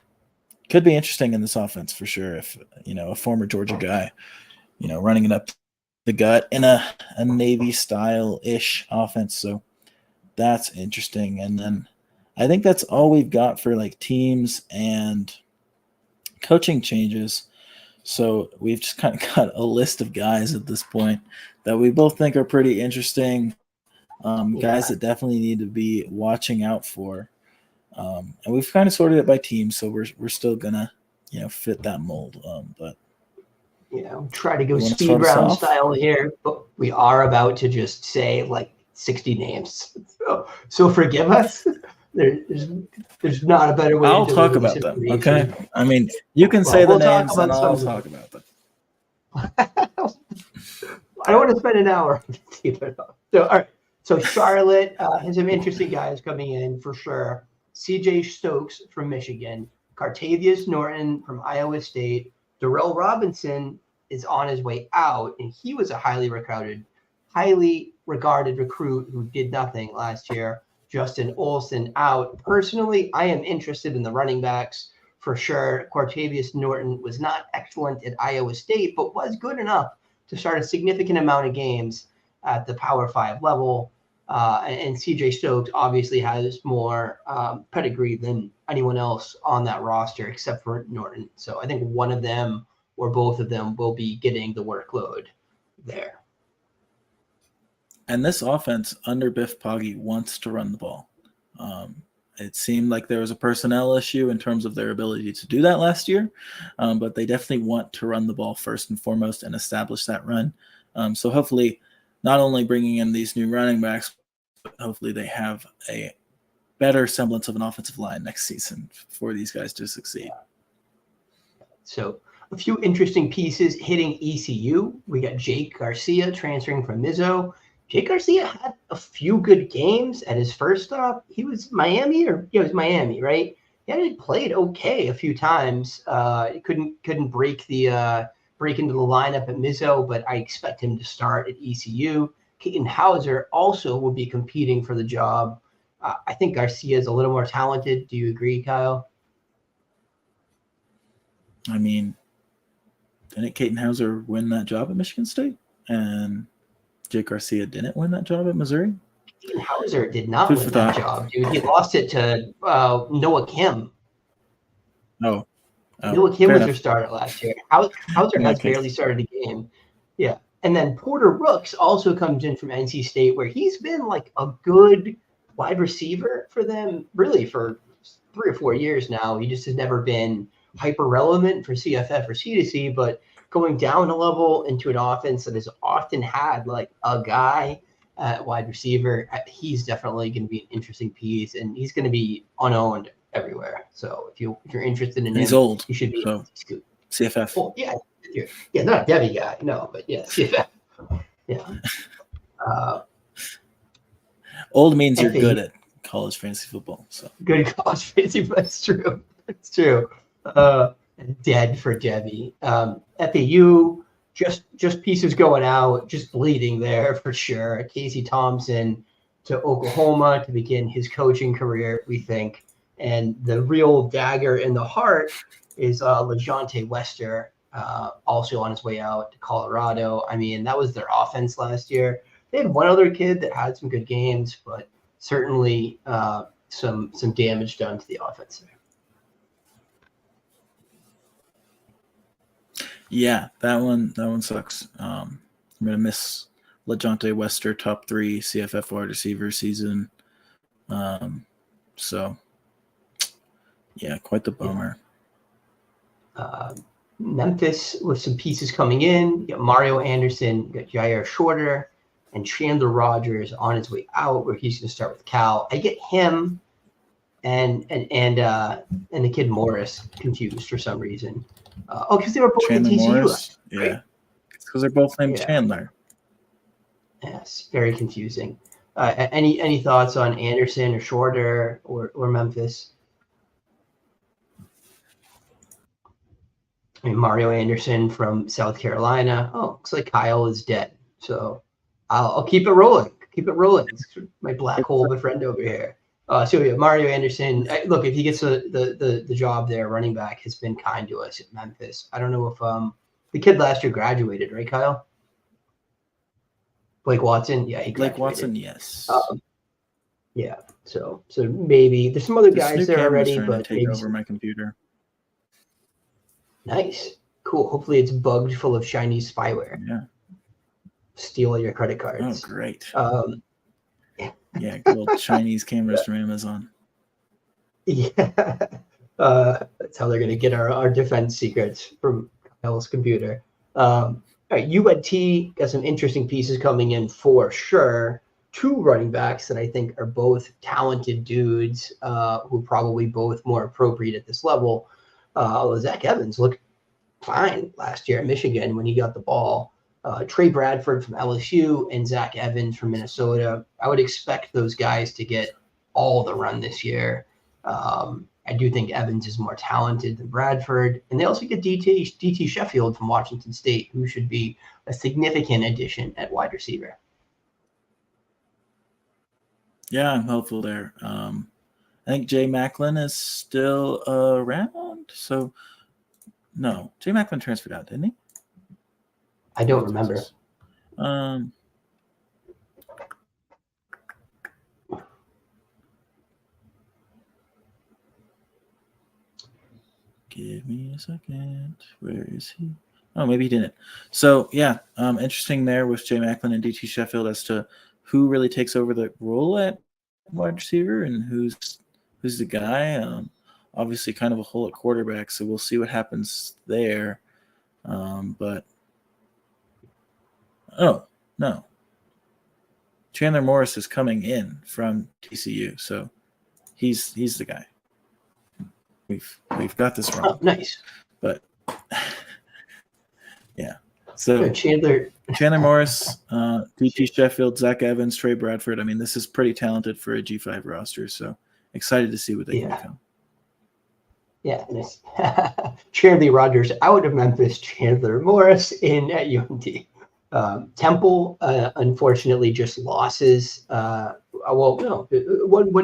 Speaker 2: could be interesting in this offense for sure if a former Georgia guy running it up the gut in a Navy style ish offense. So that's interesting. And then I think that's all we've got for like teams and coaching changes. So we've just kind of got a list of guys at this point that we both think are pretty interesting. Guys that definitely need to be watching out for. And we've kind of sorted it by team, so we're still gonna fit that mold. But
Speaker 1: try to go speed round style here, but we are about to just say like 60 names. So forgive us. There's not a better way.
Speaker 2: I'll talk about them. Okay. I mean, you can say the names, and I'll talk about them.
Speaker 1: I don't want to spend an hour on this either. So all right. So Charlotte has some interesting guys coming in for sure. CJ Stokes from Michigan, Cartavius Norton from Iowa State, Darrell Robinson is on his way out, and he was a highly regarded recruit who did nothing last year. Justin Olson out. Personally, I am interested in the running backs for sure. Cartavius Norton was not excellent at Iowa State, but was good enough to start a significant amount of games at the Power 5 level. And CJ Stokes obviously has more pedigree than anyone else on that roster except for Norton. So I think one of them or both of them will be getting the workload there.
Speaker 2: And this offense under Biff Poggi wants to run the ball. It seemed like there was a personnel issue in terms of their ability to do that last year, but they definitely want to run the ball first and foremost and establish that run. So hopefully not only bringing in these new running backs, but hopefully they have a better semblance of an offensive line next season for these guys to succeed.
Speaker 1: So a few interesting pieces hitting ECU. We got Jake Garcia transferring from Mizzo. Jake Garcia had a few good games at his first stop. He was Miami, it was Miami, right? He had played okay a few times. He couldn't break into the lineup at Mizzo, but I expect him to start at ECU. Keaton Hauser also will be competing for the job. I think Garcia is a little more talented. Do you agree, Kyle?
Speaker 2: I mean, didn't Keaton Hauser win that job at Michigan State? And Jake Garcia didn't win that job at Missouri?
Speaker 1: Dean Hauser did not
Speaker 2: Food
Speaker 1: win
Speaker 2: for
Speaker 1: that
Speaker 2: thought.
Speaker 1: job, dude. He lost it to Noah Kim.
Speaker 2: Oh,
Speaker 1: Noah Kim
Speaker 2: fair
Speaker 1: was
Speaker 2: enough.
Speaker 1: their starter last year. Hauser
Speaker 2: In
Speaker 1: has
Speaker 2: that case.
Speaker 1: barely started a game. Yeah. And then Porter Rooks also comes in from NC State, where he's been like a good wide receiver for them, really, for 3 or 4 years now. He just has never been hyper relevant for CFF or C2C, but going down a level into an offense that has often had like a guy at wide receiver, he's definitely going to be an interesting piece, and he's going to be unowned everywhere. So if you're interested in
Speaker 2: And he's
Speaker 1: him,
Speaker 2: old,
Speaker 1: you should be.
Speaker 2: so CFF.
Speaker 1: Oh yeah, not a Devy guy, no, but yeah, CFF. Yeah.
Speaker 2: Old means you're
Speaker 1: FAU.
Speaker 2: good at college fantasy football. So
Speaker 1: Good college fantasy, but it's true. It's true. Dead for Devy. FAU, just pieces going out, just bleeding there for sure. Casey Thompson to Oklahoma to begin his coaching career, we think. And the real dagger in the heart is LeJontay Wester, also on his way out to Colorado. I mean, that was their offense last year. They had one other kid that had some good games, but certainly some damage done to the offense there.
Speaker 2: Yeah, that one sucks. I'm gonna miss LeJontay Wester, top 3 CFF wide receiver season. So yeah, quite the bummer.
Speaker 1: Memphis with some pieces coming in. You got Mario Anderson, you got Jair Shorter, and Chandler Rogers on his way out, where he's going to start with Cal. I get him and the kid Morris confused for some reason. Because they were both
Speaker 2: Chandler
Speaker 1: at TCU.
Speaker 2: Morris,
Speaker 1: Right?
Speaker 2: yeah, because they're both named Chandler.
Speaker 1: Yes, very confusing. Any thoughts on Anderson or Shorter or Memphis? I mean, Mario Anderson from South Carolina. Oh, looks like Kyle is dead. So I'll keep it rolling. Keep it rolling. It's my black hole of a friend over here. So yeah, Mario Anderson. Look, if he gets the job there, running back has been kind to us at Memphis. I don't know if the kid last year graduated, right, Kyle? Blake Watson. Yeah, he graduated.
Speaker 2: Blake Watson, yes.
Speaker 1: Yeah. So maybe there's some other guys there already, but
Speaker 2: to take
Speaker 1: maybe
Speaker 2: over my computer.
Speaker 1: Nice. Cool. Hopefully it's bugged full of Chinese spyware.
Speaker 2: Yeah.
Speaker 1: Steal all your credit cards.
Speaker 2: Oh, great.
Speaker 1: Yeah,
Speaker 2: good old Chinese cameras from Amazon.
Speaker 1: Yeah. That's how they're going to get our defense secrets from Kyle's computer. All right, UNT got some interesting pieces coming in for sure. 2 running backs that I think are both talented dudes who are probably both more appropriate at this level. Zach Evans looked fine last year at Michigan when he got the ball. Trey Bradford from LSU and Zach Evans from Minnesota. I would expect those guys to get all the run this year. I do think Evans is more talented than Bradford. And they also get DT Sheffield from Washington State, who should be a significant addition at wide receiver.
Speaker 2: Yeah, I'm hopeful there. I think Jay Macklin is still around. So, no, Jay Macklin transferred out, didn't he?
Speaker 1: I don't remember.
Speaker 2: Give me a second. Where is he? Oh, maybe he didn't. So, yeah, interesting there with Jay Macklin and DT Sheffield as to who really takes over the role at wide receiver and who's the guy. Obviously, kind of a hole at quarterback, so we'll see what happens there. But oh no, Chandler Morris is coming in from TCU, so he's the guy. We've got this wrong.
Speaker 1: Oh, nice.
Speaker 2: But yeah, so
Speaker 1: Chandler
Speaker 2: Morris, DT Sheffield, Zach Evans, Trey Bradford. I mean, this is pretty talented for a G5 roster. So excited to see what they can become.
Speaker 1: Yeah, nice. Chandler Rogers out of Memphis, Chandler Morris in at UNT. Temple, unfortunately, just losses. One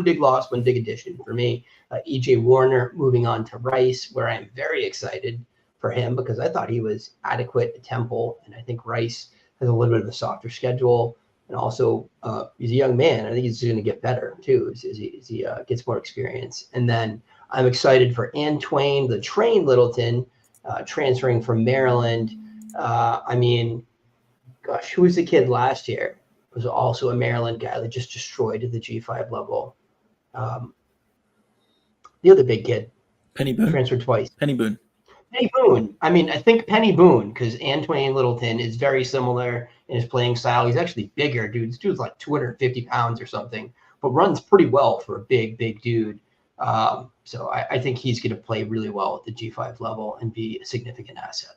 Speaker 1: big loss, one big addition for me. EJ Warner moving on to Rice, where I'm very excited for him because I thought he was adequate at Temple, and I think Rice has a little bit of a softer schedule. And also, he's a young man. I think he's going to get better, too, as he gets more experience. And then I'm excited for Antoine the Train Littleton, transferring from Maryland. I mean, gosh, who was the kid last year? Was also a Maryland guy that just destroyed at the G5 level. The other big kid.
Speaker 2: Penny Boone.
Speaker 1: Transferred twice.
Speaker 2: Penny Boone.
Speaker 1: Penny Boone. I mean, I think Penny Boone, because Antoine Littleton is very similar in his playing style. He's actually bigger, dude. This dude's like 250 pounds or something, but runs pretty well for a big dude. So I think he's going to play really well at the G5 level and be a significant asset.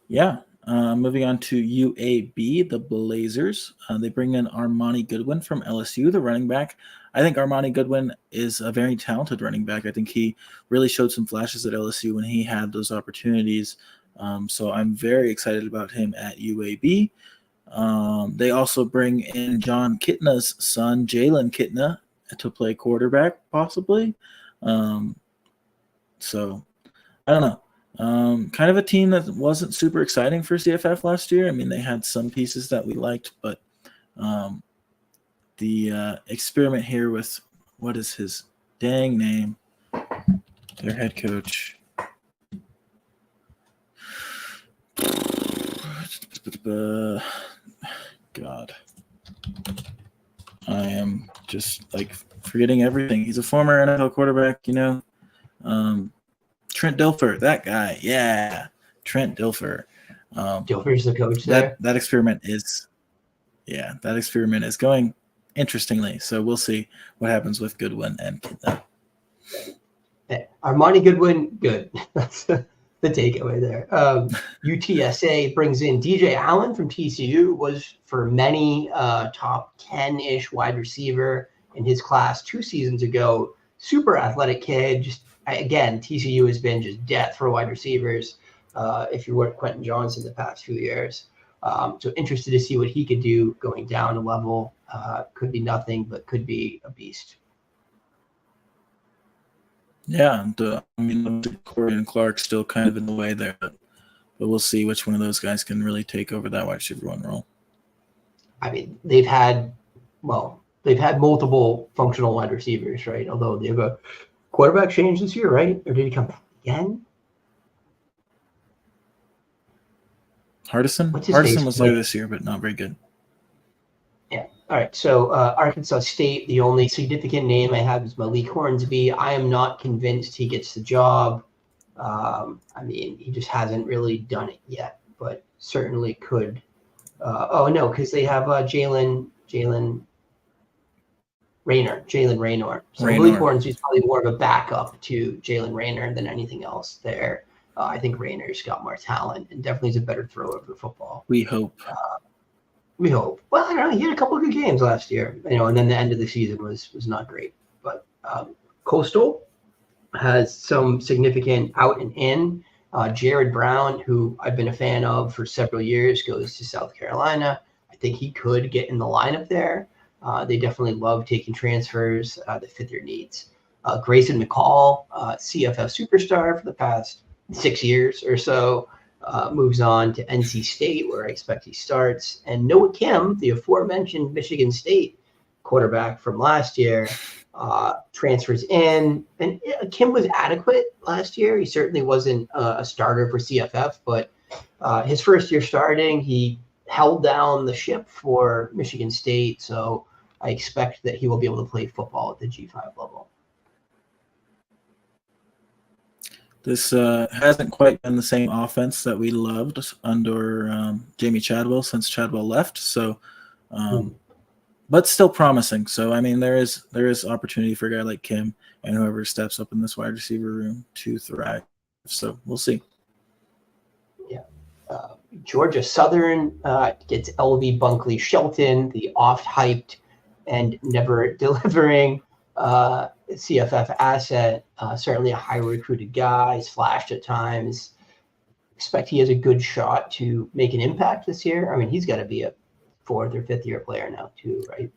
Speaker 2: Yeah. Moving on to UAB, the Blazers. They bring in Armani Goodwin from LSU, the running back. I think Armani Goodwin is a very talented running back. I think he really showed some flashes at LSU when he had those opportunities. So I'm very excited about him at UAB. They also bring in John Kitna's son, Jalen Kitna, to play quarterback, possibly. So I don't know. Kind of a team that wasn't super exciting for CFF last year. I mean, they had some pieces that we liked, but the experiment here with what is his dang name, their head coach. God, I am just like forgetting everything. He's a former NFL quarterback, you know. Trent Dilfer, that guy. Yeah, Trent Dilfer.
Speaker 1: Dilfer's the coach there.
Speaker 2: That experiment is going interestingly. So we'll see what happens with Goodwin and Kitna.
Speaker 1: Armani Goodwin, good. That's the takeaway there. UTSA brings in DJ Allen from TCU, was for many top 10-ish wide receiver in his class 2 seasons ago. Super athletic kid. Just again, TCU has been just death for wide receivers. If you weren't Quentin Johnson the past few years. So interested to see what he could do going down a level. Could be nothing, but could be a beast.
Speaker 2: Yeah, and, I mean, Corey and Clark still kind of in the way there, but we'll see which one of those guys can really take over that wide receiver one role.
Speaker 1: I mean, they've had multiple functional wide receivers, right? Although they have a quarterback change this year, right? Or did he come back again?
Speaker 2: Hardison was there this year, but not very good.
Speaker 1: Yeah. All right. So Arkansas State, the only significant name I have is Malik Hornsby. I am not convinced he gets the job. I mean, he just hasn't really done it yet, but certainly could. Because they have Jalen Raynor. So Malik Hornsby is probably more of a backup to Jalen Raynor than anything else there. I think Raynor's got more talent and definitely is a better thrower of the football.
Speaker 2: We hope.
Speaker 1: Well, I don't know. He had a couple of good games last year, and then the end of the season was not great. But Coastal has some significant out and in. Jared Brown, who I've been a fan of for several years, goes to South Carolina. I think he could get in the lineup there. They definitely love taking transfers that fit their needs. Grayson McCall, CFF superstar for the past 6 years or so, moves on to NC State, where I expect he starts. And Noah Kim, the aforementioned Michigan State quarterback from last year, transfers in. And Kim was adequate last year. He certainly wasn't a starter for CFF, but his first year starting, he held down the ship for Michigan State. So I expect that he will be able to play football at the G5 level.
Speaker 2: This hasn't quite been the same offense that we loved under Jamie Chadwell since Chadwell left. So, but still promising. So, I mean, there is opportunity for a guy like Kim and whoever steps up in this wide receiver room to thrive. So we'll see.
Speaker 1: Yeah. Georgia Southern gets LV Bunkley Shelton, the oft-hyped and never delivering CFF asset, certainly a high recruited guy. He's flashed at times. Expect he has a good shot to make an impact this year. I mean, he's got to be a 4th or 5th year player now too, right?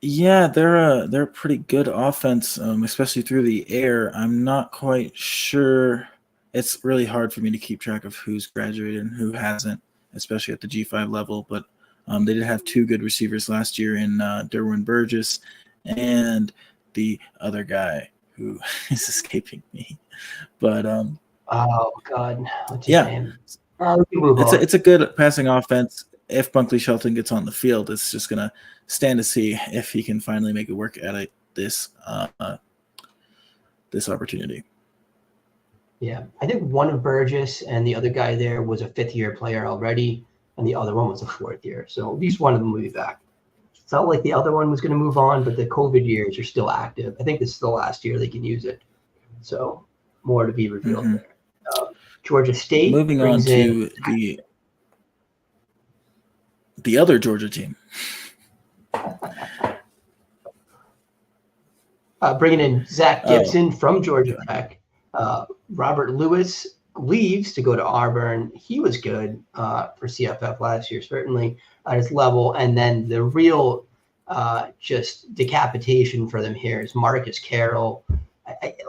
Speaker 2: Yeah, they're a pretty good offense, especially through the air. I'm not quite sure. It's really hard for me to keep track of who's graduated and who hasn't, especially at the G5 level. But they did have two good receivers last year in Derwin Burgess and the other guy who is escaping me. But
Speaker 1: Oh God, what's his
Speaker 2: yeah,
Speaker 1: name? We can move on.
Speaker 2: it's a good passing offense. If Bunkley Shelton gets on the field, it's just gonna stand to see if he can finally make it work at this this opportunity.
Speaker 1: Yeah, I think one of Burgess and the other guy there was a fifth-year player already, and the other one was a fourth year. So at least one of them will be back. It felt like the other one was going to move on, but the COVID years are still active. I think this is the last year they can use it. So more to be revealed there. Georgia State
Speaker 2: Moving on
Speaker 1: brings in
Speaker 2: to the other Georgia team.
Speaker 1: Bringing in Zach Gibson from Georgia Tech. Robert Lewis leaves to go to Auburn. He was good for CFF last year, certainly at his level. And then the real just decapitation for them here is Marcus Carroll.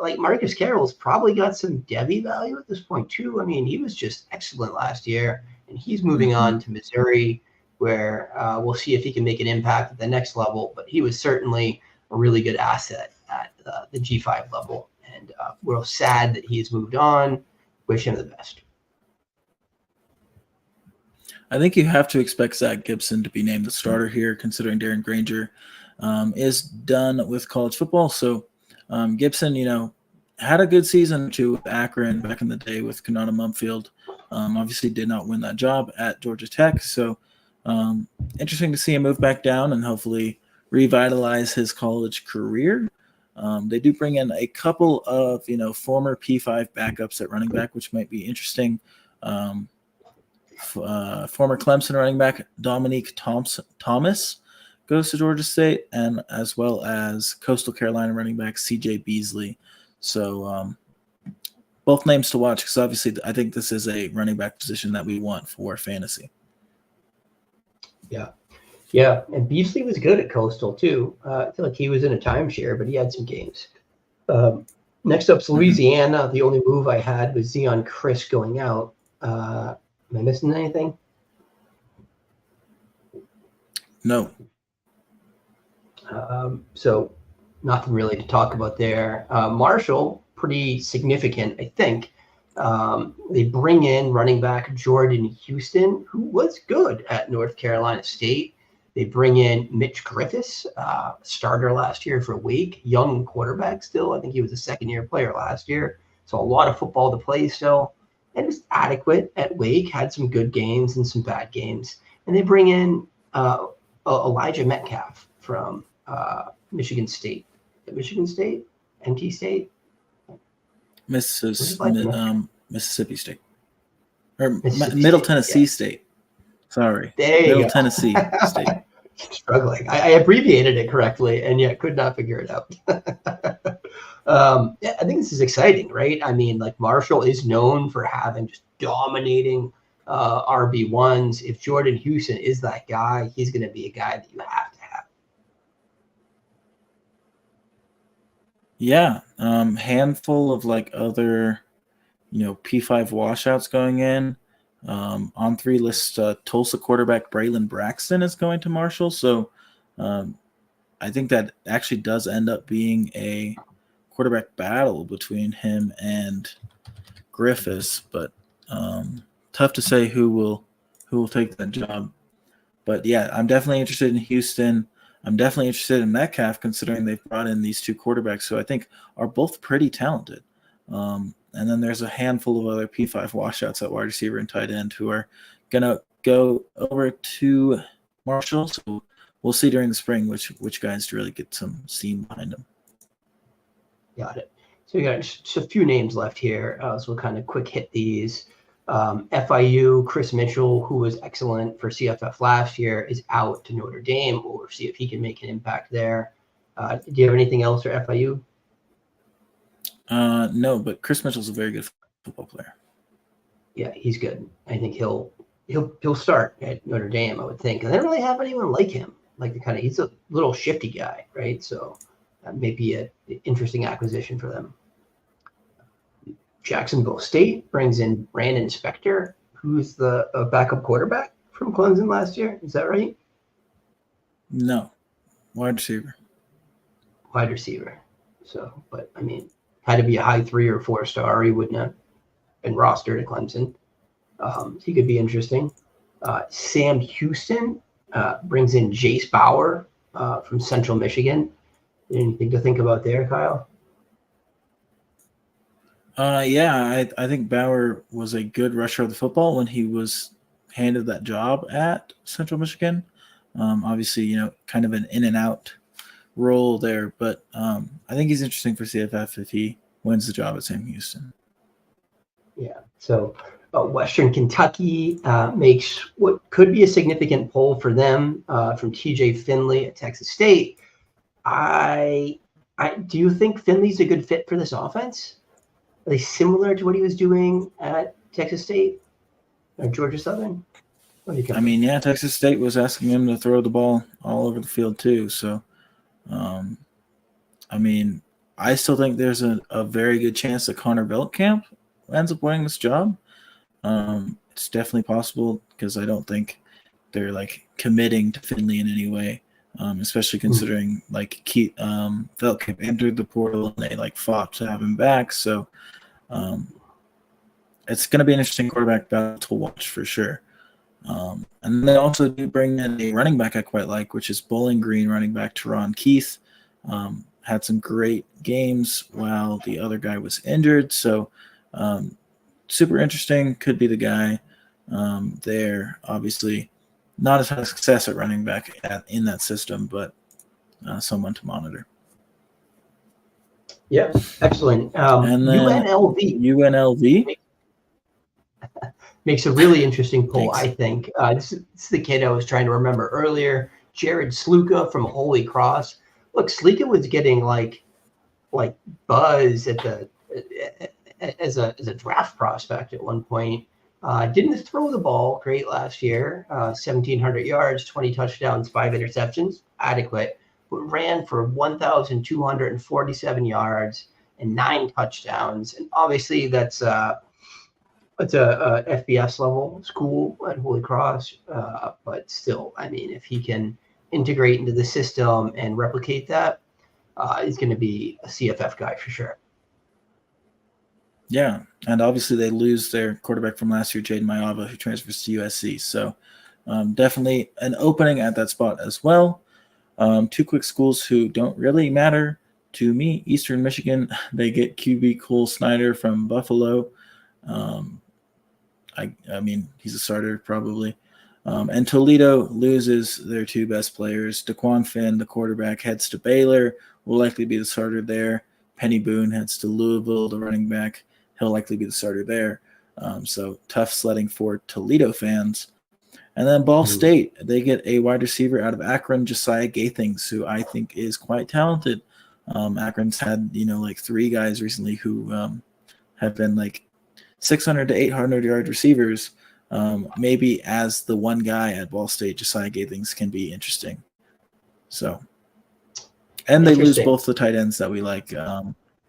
Speaker 1: Like Marcus Carroll's probably got some Devy value at this point too. I mean, he was just excellent last year, and he's moving on to Missouri, where we'll see if he can make an impact at the next level. But he was certainly a really good asset at the G5 level, and we're sad that he's moved on. Wish him the best.
Speaker 2: I think you have to expect Zach Gibson to be named the starter here, considering Darren Granger is done with college football. So Gibson, had a good season too with Akron back in the day with Kanata Mumfield. Obviously did not win that job at Georgia Tech. So interesting to see him move back down and hopefully revitalize his college career. They do bring in a couple of, former P5 backups at running back, which might be interesting. Former Clemson running back Dominique Thomas goes to Georgia State, and as well as Coastal Carolina running back CJ Beasley. So both names to watch, because obviously I think this is a running back position that we want for fantasy.
Speaker 1: Yeah, and Beasley was good at Coastal too. I feel like he was in a timeshare, but he had some games. Next up's Louisiana. The only move I had was Zion Chris going out. Am I missing anything?
Speaker 2: No.
Speaker 1: So nothing really to talk about there. Marshall, pretty significant, I think. They bring in running back Jordan Houston, who was good at North Carolina State. They bring in Mitch Griffiths, starter last year for Wake, young quarterback still. I think he was a second-year player last year. So a lot of football to play still. And was adequate at Wake, had some good games and some bad games. And they bring in Elijah Metcalf from Michigan State. Michigan State? NT State?
Speaker 2: Mississippi State. Or
Speaker 1: Mississippi
Speaker 2: Middle
Speaker 1: State,
Speaker 2: Tennessee State. Sorry.
Speaker 1: There you
Speaker 2: Middle
Speaker 1: go.
Speaker 2: Tennessee State.
Speaker 1: Struggling. I abbreviated it correctly and yet could not figure it out. I think this is exciting, right? I mean, like Marshall is known for having just dominating RB1s. If Jordan Houston is that guy, he's going to be a guy that you have to have.
Speaker 2: Yeah. Handful of other, P5 washouts going in. On 3 lists, Tulsa quarterback Braylon Braxton is going to Marshall. So I think that actually does end up being a quarterback battle between him and Griffiths, but tough to say who will take that job. But yeah, I'm definitely interested in Houston. I'm definitely interested in Metcalf, considering they've brought in these 2 quarterbacks who I think are both pretty talented. And then there's a handful of other P5 washouts at wide receiver and tight end who are going to go over to Marshall. So we'll see during the spring which guys really get some steam behind them.
Speaker 1: Got it. So we got just a few names left here. So we'll kind of quick hit these. FIU, Chris Mitchell, who was excellent for CFF last year, is out to Notre Dame. We'll see if he can make an impact there. Do you have anything else for FIU?
Speaker 2: No, but Chris Mitchell's a very good football player.
Speaker 1: Yeah, he's good. I think he'll start at Notre Dame, I would think. And they don't really have anyone like him. like the he's a little shifty guy, right? So that may be an interesting acquisition for them. Jacksonville State brings in Brandon Spector, who's the backup quarterback from Clemson last year. Is that right?
Speaker 2: No, wide receiver.
Speaker 1: Wide receiver. So, but I mean, had to be a high 3 or 4 star. He wouldn't have been rostered at Clemson. He could be interesting. Sam Houston brings in Jace Bauer from Central Michigan. Anything to think about there, Kyle?
Speaker 2: Yeah, I think Bauer was a good rusher of the football when he was handed that job at Central Michigan. Obviously, kind of an in and out role there, but I think he's interesting for CFF if he wins the job at Sam Houston.
Speaker 1: Yeah. So Western Kentucky makes what could be a significant pull for them from TJ Finley at Texas State. Do you think Finley's a good fit for this offense? Are they similar to what he was doing at Texas State or Georgia Southern?
Speaker 2: I mean, yeah, Texas State was asking him to throw the ball all over the field too. So, I mean, I still think there's a very good chance that Connor Veltkamp ends up winning this job. It's definitely possible because I don't think they're like committing to Finley in any way, especially considering like Veltkamp entered the portal and they like fought to have him back. So it's going to be an interesting quarterback battle to watch for sure. And they also do bring in a running back I quite like, which is Bowling Green running back Teron Keith. Had some great games while the other guy was injured. So super interesting. Could be the guy there. Obviously, not as much success at running back in that system, but someone to monitor.
Speaker 1: Yeah, excellent.
Speaker 2: And then UNLV
Speaker 1: makes a really interesting pull,
Speaker 2: Thanks.
Speaker 1: I think. This is the kid I was trying to remember earlier, Jared Sluka from Holy Cross. Look, Sluka was getting like buzz at as a draft prospect at one point. Didn't throw the ball great last year. 1,700 yards, 20 touchdowns, 5 interceptions, adequate. But ran for 1,247 yards and 9 touchdowns. And obviously that's it's a FBS level school at Holy Cross, but still, I mean, if he can integrate into the system and replicate that, he's going to be a CFF guy for sure.
Speaker 2: Yeah, and obviously they lose their quarterback from last year, Jaden Mayava, who transfers to USC. So definitely an opening at that spot as well. 2 quick schools who don't really matter to me. Eastern Michigan, they get QB Cole Snyder from Buffalo. I mean, he's a starter probably. And Toledo loses their 2 best players. DeQuan Finn, the quarterback, heads to Baylor, will likely be the starter there. Penny Boone heads to Louisville, the running back. He'll likely be the starter there. So tough sledding for Toledo fans. And then Ball State, they get a wide receiver out of Akron, Josiah Gathings, who I think is quite talented. Akron's had, like 3 guys recently who have been like 600 to 800 yard receivers. Maybe as the one guy at Ball State, Josiah Gathings can be interesting. So, and they lose both the tight ends that we like,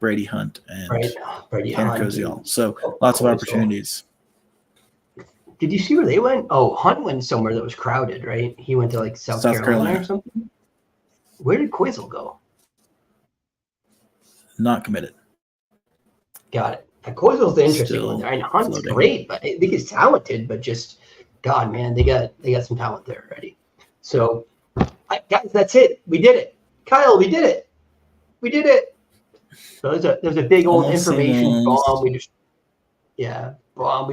Speaker 2: Brady Hunt and Tanner Koziol. So lots of opportunities.
Speaker 1: Did you see where they went? Oh, Hunt went somewhere that was crowded, right? He went to like South Carolina or something. Where did Koziol go?
Speaker 2: Not committed.
Speaker 1: Got it. Koziol's the interesting one there. And Hunt's great, but I think he's talented, but just God, man, they got some talent there already. So, guys, that's it. We did it. Kyle, we did it. We did it. So there's a big old information bomb. We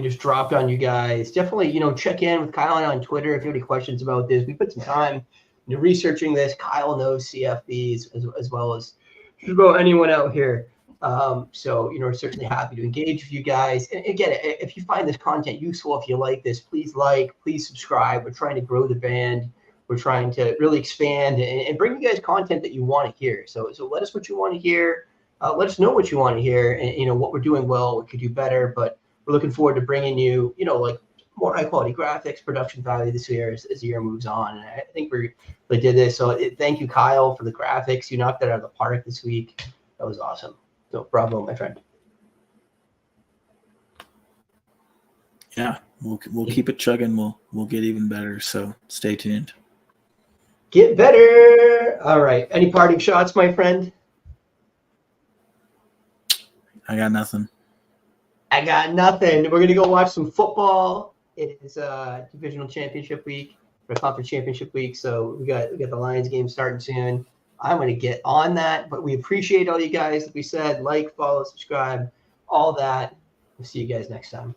Speaker 1: just dropped on you guys. Definitely, check in with Kyle and I on Twitter if you have any questions about this. We put some time into researching this. Kyle knows CFBs as well as just about anyone out here. So, we're certainly happy to engage with you guys. And again, if you find this content useful, if you like this, please subscribe. We're trying to grow the band. We're trying to really expand and bring you guys content that you want to hear. So let us what you want to hear. Let us know what you want to hear and, what we're doing well, what could do better. But we're looking forward to bringing you, like more high quality graphics, production value this year as the year moves on. And I think we did this. So thank you, Kyle, for the graphics. You knocked that out of the park this week. That was awesome. So bravo, my friend.
Speaker 2: Yeah, we'll keep it chugging. We'll get even better. So stay tuned.
Speaker 1: Get better. All right. Any parting shots, my friend?
Speaker 2: I got nothing.
Speaker 1: I got nothing. We're gonna go watch some football. It is divisional championship week or conference championship week, so we got the Lions game starting soon. I'm gonna get on that, but we appreciate all you guys. Like we said, like, follow, subscribe, all that. We'll see you guys next time.